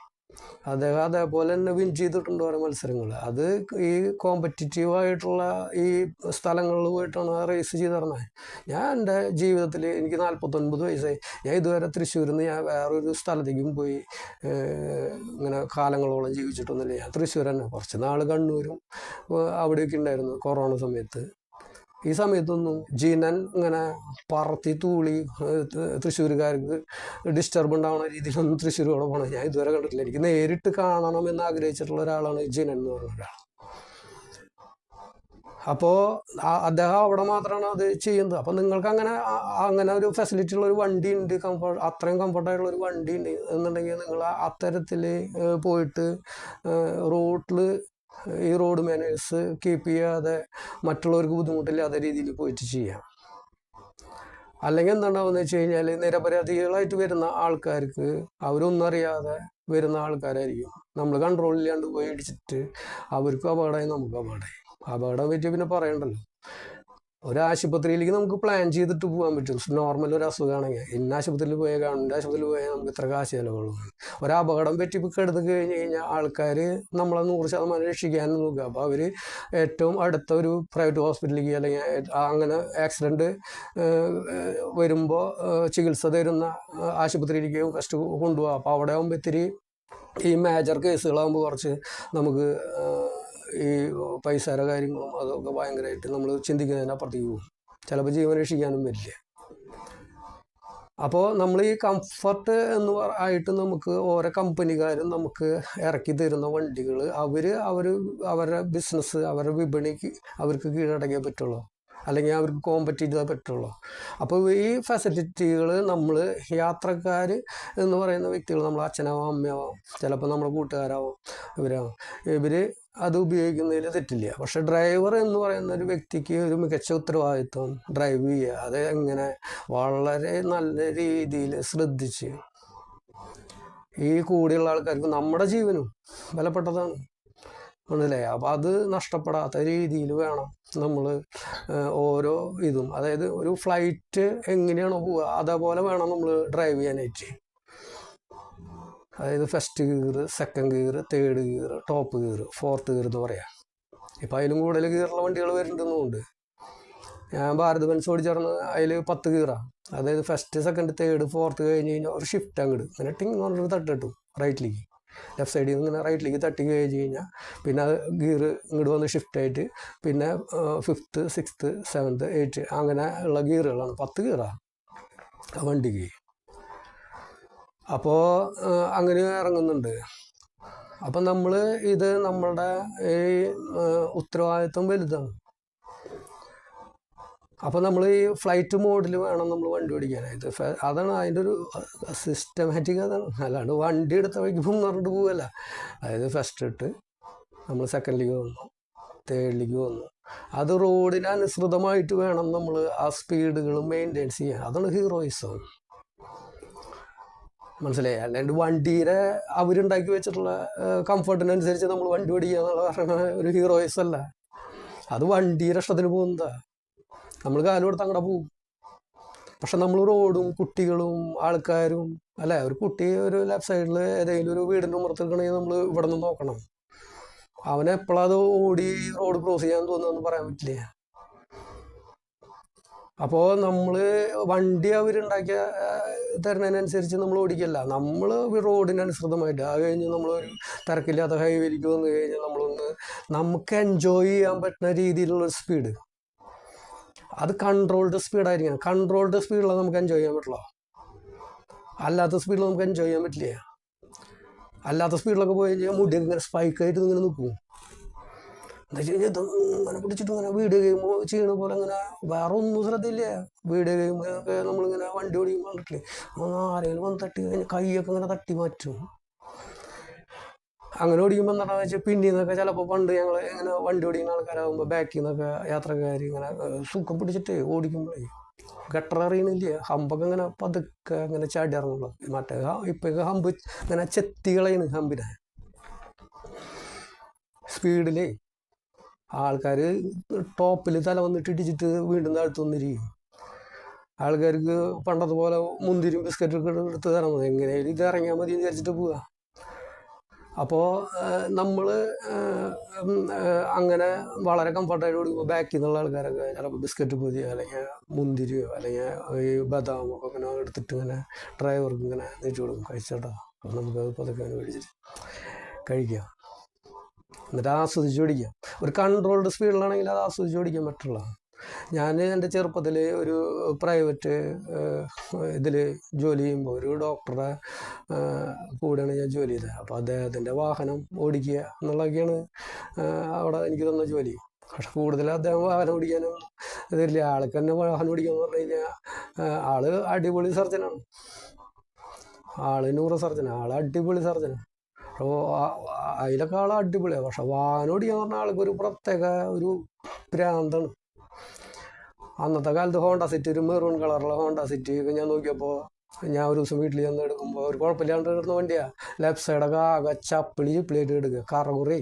അദ്ദേഹം അതേപോലെ തന്നെ വിൻ ചെയ്തിട്ടുണ്ട് ഓരോ മത്സരങ്ങൾ. അത് ഈ കോമ്പറ്റിറ്റീവായിട്ടുള്ള ഈ സ്ഥലങ്ങളിൽ പോയിട്ടാണ് റേസ് ചെയ്ത് നടന്നത്. ഞാൻ എൻ്റെ ജീവിതത്തിൽ എനിക്ക് 49 വയസ്സായി, ഞാൻ ഇതുവരെ തൃശ്ശൂരിൽ നിന്ന് ഞാൻ വേറൊരു സ്ഥലത്തേക്കും പോയി ഇങ്ങനെ കാലങ്ങളോളം ജീവിച്ചിട്ടൊന്നുമില്ല. ഞാൻ തൃശ്ശൂർ തന്നെ, കുറച്ച് നാൾ കണ്ണൂരും അവിടെയൊക്കെ ഉണ്ടായിരുന്നു കൊറോണ സമയത്ത്. ഈ സമയത്തൊന്നും ജിനൻ ഇങ്ങനെ പറത്തി തൂളി തൃശ്ശൂരുകാർക്ക് ഡിസ്റ്റർബ് ഉണ്ടാവുന്ന രീതിയിലൊന്നും തൃശ്ശൂരോടെ പോകണം ഞാൻ ഇതുവരെ കണ്ടിട്ടില്ല. എനിക്ക് നേരിട്ട് കാണണം എന്ന് ആഗ്രഹിച്ചിട്ടുള്ള ഒരാളാണ് ജിനൻ എന്ന് പറഞ്ഞ ഒരാൾ. അപ്പോൾ അദ്ദേഹം അവിടെ മാത്രമാണ് അത് ചെയ്യുന്നത്. അപ്പോൾ നിങ്ങൾക്ക് അങ്ങനെ ഒരു ഫെസിലിറ്റി ഉള്ള ഒരു വണ്ടി ഉണ്ട്, അത്രയും കംഫർട്ടായിട്ടുള്ള ഒരു വണ്ടി ഉണ്ട് എന്നുണ്ടെങ്കിൽ നിങ്ങൾ അത്തരത്തിൽ പോയിട്ട് റോട്ടിൽ ഈ റോഡ് മാനേഴ്സ് കീപ്പ് ചെയ്യാതെ മറ്റുള്ളവർക്ക് ബുദ്ധിമുട്ടില്ലാത്ത രീതിയിൽ പോയിട്ട് ചെയ്യാം. അല്ലെങ്കിൽ എന്താണ്ടാവുമെന്ന് വെച്ച് കഴിഞ്ഞാൽ നിരപരാധികളായിട്ട് വരുന്ന ആൾക്കാർക്ക് അവരൊന്നും അറിയാതെ വരുന്ന ആൾക്കാരായിരിക്കും. നമ്മൾ കൺട്രോളില്ലാണ്ട് പോയി ഇടിച്ചിട്ട് അവർക്കും അപകടമായി നമുക്കും അപകടമായി. അപകടം പറ്റി പിന്നെ പറയണ്ടല്ലോ. ഒരു ആശുപത്രിയിലേക്ക് നമുക്ക് പ്ലാൻ ചെയ്തിട്ട് പോകാൻ പറ്റും. നോർമൽ ഒരു അസുഖമാണെങ്കിൽ ഇന്ന ആശുപത്രിയിൽ പോയാൽ ഗവൺമെൻറ് ആശുപത്രിയിൽ പോയാൽ നമുക്ക് ഇത്ര കാശ് ചിലവുള്ളൂ. ഒരു അപകടം പറ്റി എടുത്ത് കഴിഞ്ഞ് കഴിഞ്ഞാൽ ആൾക്കാർ നമ്മളെ 100% രക്ഷിക്കാൻ നോക്കുക. അപ്പോൾ അവർ ഏറ്റവും അടുത്ത ഒരു പ്രൈവറ്റ് ഹോസ്പിറ്റലിലേക്ക് അല്ലെങ്കിൽ അങ്ങനെ ആക്സിഡൻറ്റ് വരുമ്പോൾ ചികിത്സ തരുന്ന ആശുപത്രിയിലേക്ക് ഫസ്റ്റ് കൊണ്ടുപോകാം. അപ്പോൾ അവിടെ ആകുമ്പോൾ ഇത്തിരി ഈ മേജർ കേസുകളാകുമ്പോൾ കുറച്ച് നമുക്ക് ഈ പൈസയുടെ കാര്യങ്ങളും അതൊക്കെ ഭയങ്കരമായിട്ട് നമ്മൾ ചിന്തിക്കുന്നതിനപ്പുറത്തേക്ക് പോകും. ചിലപ്പോൾ ജീവൻ രക്ഷിക്കാനും പറ്റില്ല. അപ്പോൾ നമ്മൾ ഈ കംഫർട്ട് എന്ന് ആയിട്ട് നമുക്ക് ഓരോ കമ്പനിക്കാരും നമുക്ക് ഇറക്കി തരുന്ന വണ്ടികൾ അവരുടെ ബിസിനസ്, അവരുടെ വിപണിക്ക് അവർക്ക് കീഴടക്കിയേ പറ്റുള്ളൂ, അല്ലെങ്കിൽ അവർക്ക് കോമ്പറ്റ് ചെയ്തേ പറ്റുള്ളൂ. അപ്പോൾ ഈ ഫെസിലിറ്റികൾ നമ്മൾ യാത്രക്കാർ എന്ന് പറയുന്ന വ്യക്തികൾ, നമ്മൾ അച്ഛനാവാം, അമ്മയാവാം, ചിലപ്പോൾ നമ്മുടെ കൂട്ടുകാരാവാം, ഇവർ അത് ഉപയോഗിക്കുന്നതിൽ തെറ്റില്ല. പക്ഷെ ഡ്രൈവർ എന്ന് പറയുന്ന ഒരു വ്യക്തിക്ക് ഒരു മികച്ച ഉത്തരവാദിത്വം ഡ്രൈവ് ചെയ്യുക. അത് എങ്ങനെ വളരെ നല്ല രീതിയിൽ ശ്രദ്ധിച്ച് ഈ കൂടെയുള്ള ആൾക്കാർക്ക് നമ്മുടെ ജീവനും വിലപ്പെട്ടതാണ്, മനസ്സിലായി. അപ്പോൾ അത് നഷ്ടപ്പെടാത്ത രീതിയിൽ വേണം നമ്മൾ ഓരോ ഇതും, അതായത് ഒരു ഫ്ലൈറ്റ് എങ്ങനെയാണോ പോവുക അതേപോലെ വേണം നമ്മൾ ഡ്രൈവ് ചെയ്യാനായിട്ട്. അതായത് first gear, second gear, third gear, top gear, fourth gear എന്ന് പറയാം. ഇപ്പം അതിലും കൂടുതൽ ഗിയറുള്ള വണ്ടികൾ വരുന്നുണ്ടെന്നുണ്ട്. ഞാൻ ഭാരത് ബെൻസ് ഓടിച്ചിറന്ന് അതിൽ 10 ഗിയറാണ്. അതായത് ഫസ്റ്റ്, സെക്കൻഡ്, തേർഡ്, ഫോർത്ത് കഴിഞ്ഞ് കഴിഞ്ഞാൽ ഒരു ഷിഫ്റ്റ് അങ്ങോട്ട് ഇങ്ങനെ ടിങ് എന്ന് പറഞ്ഞൊരു തട്ടിട്ടു റൈറ്റിലേക്ക്, ലെഫ്റ്റ് സൈഡിൽ നിന്ന് ഇങ്ങനെ റൈറ്റിലേക്ക് തട്ടി കഴിഞ്ഞ് കഴിഞ്ഞാൽ പിന്നെ ഗിയർ ഇങ്ങോട്ട് വന്ന് ഷിഫ്റ്റായിട്ട് പിന്നെ 5th, 6th, 7th, 8th അങ്ങനെ ഉള്ള ഗിയറുകളാണ്. 10 ഗിയറാണ് ആ വണ്ടിക്ക്. അപ്പോൾ അങ്ങനെ ഇറങ്ങുന്നുണ്ട്. അപ്പം നമ്മൾ ഇത് നമ്മളുടെ ഈ ഉത്തരവാദിത്വം വലുതാണ്. അപ്പോൾ നമ്മൾ ഈ ഫ്ലൈറ്റ് മോഡിൽ വേണം നമ്മൾ വണ്ടി ഓടിക്കാനായിട്ട്. അതാണ് അതിൻ്റെ ഒരു സിസ്റ്റമാറ്റിക്, അതാണ്. അല്ലാണ്ട് വണ്ടി എടുത്ത വഴിക്ക് പറഞ്ഞിട്ട് പോവല്ല. അതായത് ഫസ്റ്റ് ഇട്ട് നമ്മൾ സെക്കൻഡിലേക്ക് വന്നു, 57ലേക്ക് വന്നു. അത് റോഡിന് അനുസൃതമായിട്ട് വേണം നമ്മൾ ആ സ്പീഡുകൾ മെയിൻറ്റെയിൻ ചെയ്യാൻ. അതാണ് ഹീറോയിസം. മനസ്സിലായി? അല്ലാണ്ട് വണ്ടിയുടെ അവരുണ്ടാക്കി വെച്ചിട്ടുള്ള കംഫർട്ടിനനുസരിച്ച് നമ്മൾ വണ്ടി ഓടിക്കുക എന്നുള്ള പറയുന്ന ഒരു ഹീറോയിസം അല്ല. അത് വണ്ടിയുടെ ഇഷ്ടത്തിന് പോകുന്നതാ. നമ്മൾ കാലം കൊടുത്ത് അങ്ങോട്ട് പോകും. പക്ഷെ നമ്മൾ റോഡും കുട്ടികളും ആൾക്കാരും അല്ല, ഒരു കുട്ടി ഒരു ലെഫ്റ്റ് സൈഡിൽ ഏതെങ്കിലും ഒരു വീടിൻ്റെ ഉമ്മറത്ത് നിൽക്കണമെങ്കിൽ നമ്മൾ ഇവിടെ നിന്ന് നോക്കണം. അവനെ എപ്പോഴത് ഓടി റോഡ് ക്രോസ് ചെയ്യാൻ തോന്നുന്നതെന്ന് പറയാൻ പറ്റില്ല. അപ്പോൾ നമ്മൾ വണ്ടി അവരുണ്ടാക്കിയ തരുന്നതിനനുസരിച്ച് നമ്മൾ ഓടിക്കല്ല, നമ്മൾ റോഡിനനുസൃതമായിട്ട്. അത് കഴിഞ്ഞ് നമ്മളൊരു തിരക്കില്ലാത്ത ഹൈവേയിലേക്ക് വന്നു കഴിഞ്ഞാൽ നമുക്ക് എൻജോയ് ചെയ്യാൻ പറ്റുന്ന രീതിയിലുള്ള സ്പീഡ്, അത് കൺട്രോൾഡ് സ്പീഡായിരിക്കണം. കൺട്രോൾഡ് സ്പീഡിൽ നമുക്ക് എൻജോയ് ചെയ്യാൻ പറ്റുള്ളൂ. അല്ലാത്ത സ്പീഡിൽ നമുക്ക് എൻജോയ് ചെയ്യാൻ പറ്റില്ല. അല്ലാത്ത സ്പീഡിലൊക്കെ പോയി കഴിഞ്ഞാൽ മുടിയൊക്കെ ഇങ്ങനെ സ്പൈക്കായിട്ട് ഇങ്ങനെ നിൽക്കും. എന്താ വെച്ച് കഴിഞ്ഞാൽ ഇങ്ങനെ പിടിച്ചിട്ട് ഇങ്ങനെ വീഡിയോ ഗെയിം ചെയ്യണ പോലെ ഇങ്ങനെ വേറെ ഒന്നും ശ്രദ്ധയില്ല. വീഡിയോ ഗെയിമൊക്കെ നമ്മളിങ്ങനെ വണ്ടി ഓടിക്കുമ്പോൾ കണ്ടിട്ടില്ലേ, ആരെങ്കിലും വന്ന് തട്ടി കഴിഞ്ഞാൽ കൈയൊക്കെ ഇങ്ങനെ തട്ടി മാറ്റും. അങ്ങനെ ഓടിക്കുമ്പോൾ എന്താണെന്ന് വെച്ചാൽ പിന്നിൽ നിന്നൊക്കെ ചിലപ്പോൾ പണ്ട് ഞങ്ങൾ ഇങ്ങനെ വണ്ടി ഓടിക്കുന്ന ആൾക്കാരാകുമ്പോൾ ബാക്കിൽ നിന്നൊക്കെ യാത്രക്കാർ ഇങ്ങനെ സുഖം പിടിച്ചിട്ട് ഓടിക്കുമ്പോഴേ ഗട്ടർ അറിയണില്ല, ഹമ്പൊക്കെ ഇങ്ങനെ പതുക്കെ അങ്ങനെ ചാടി ഇറങ്ങുള്ളൂ. മറ്റേ ഇപ്പൊക്കെ ഹമ്പ് ഇങ്ങനെ ചെത്തി കളയുന്നു ഹമ്പിനെ സ്പീഡിലേ. ആൾക്കാർ ടോപ്പിൽ തല വന്നിട്ട് ഇടിച്ചിട്ട് വീണ്ടും താഴ്ത്തു വന്നിരിക്കും. ആൾക്കാർക്ക് പണ്ടത്തെ പോലെ മുന്തിരിയും ബിസ്ക്കറ്റൊക്കെ എടുത്ത് തരാൻ മതി, എങ്ങനെയായാലും ഇത് ഇറങ്ങിയാൽ മതി എന്ന് വിചാരിച്ചിട്ട് പോവുക. അപ്പോൾ നമ്മൾ അങ്ങനെ വളരെ കംഫർട്ടായിട്ട് ഓടിക്കുമ്പോൾ ബാക്കിൽ നിന്നുള്ള ആൾക്കാരൊക്കെ ചിലപ്പോൾ ബിസ്ക്കറ്റ് പൊതിയോ അല്ലെങ്കിൽ മുന്തിരിയോ അല്ലെങ്കിൽ ഈ ബദാമോ ഒക്കെ ഇങ്ങനെ എടുത്തിട്ട് ഇങ്ങനെ ഡ്രൈവർക്ക് ഇങ്ങനെ നീട്ടി കൊടുക്കും, കഴിച്ചോട്ടോ. അപ്പോൾ നമുക്കത് പതുക്കെ മേടിച്ചിട്ട് കഴിക്കാം, എന്നിട്ട് ആസ്വദിച്ച് ഓടിക്കാം. ഒരു കൺട്രോൾഡ് സ്പീഡിലാണെങ്കിൽ അത് ആസ്വദിച്ച് ഓടിക്കാൻ പറ്റുള്ള. ഞാൻ എൻ്റെ ചെറുപ്പത്തിൽ ഒരു പ്രൈവറ്റ് ഇതിൽ ജോലി ചെയ്യുമ്പോൾ ഒരു ഡോക്ടറുടെ കൂടെയാണ് ഞാൻ ജോലി ചെയ്തത്. അപ്പോൾ അദ്ദേഹത്തിൻ്റെ വാഹനം ഓടിക്കുക എന്നുള്ളതൊക്കെയാണ് അവിടെ എനിക്ക് തന്ന ജോലി. പക്ഷെ കൂടുതൽ അദ്ദേഹം വാഹനം ഓടിക്കാനും ഇതില്ല. ആൾക്ക് തന്നെ വാഹനം ഓടിക്കാന്ന് പറഞ്ഞു കഴിഞ്ഞാൽ ആള് അടിപൊളി സർജനാണ്, ആള് ന്യൂറോ സർജനാണ്, ആള് അടിപൊളി സർജനാണ്. അപ്പോൾ അതിലൊക്കെ ആൾ അടിപൊളിയാണ്. പക്ഷെ വാഹനം ഓടിക്കാന്ന് പറഞ്ഞാൽ ആൾക്കൊരു പ്രത്യേക ഒരു ഭ്രാന്താണ്. അന്നത്തെ കാലത്ത് ഹോണ്ട സിറ്റി, ഒരു മെറൂൺ കളറുള്ള ഹോണ്ട സിറ്റി ഞാൻ നോക്കിയപ്പോൾ, ഞാൻ ഒരു ദിവസം വീട്ടിൽ ചെന്ന് എടുക്കുമ്പോൾ ഒരു കുഴപ്പമില്ലാണ്ട് എടുക്കുന്ന വണ്ടിയാണ്. ലെഫ്റ്റ് സൈഡൊക്കെ ആകെ ചപ്പിളി ചിപ്പിളിയായിട്ട് എടുക്കുക, കറകുറേ.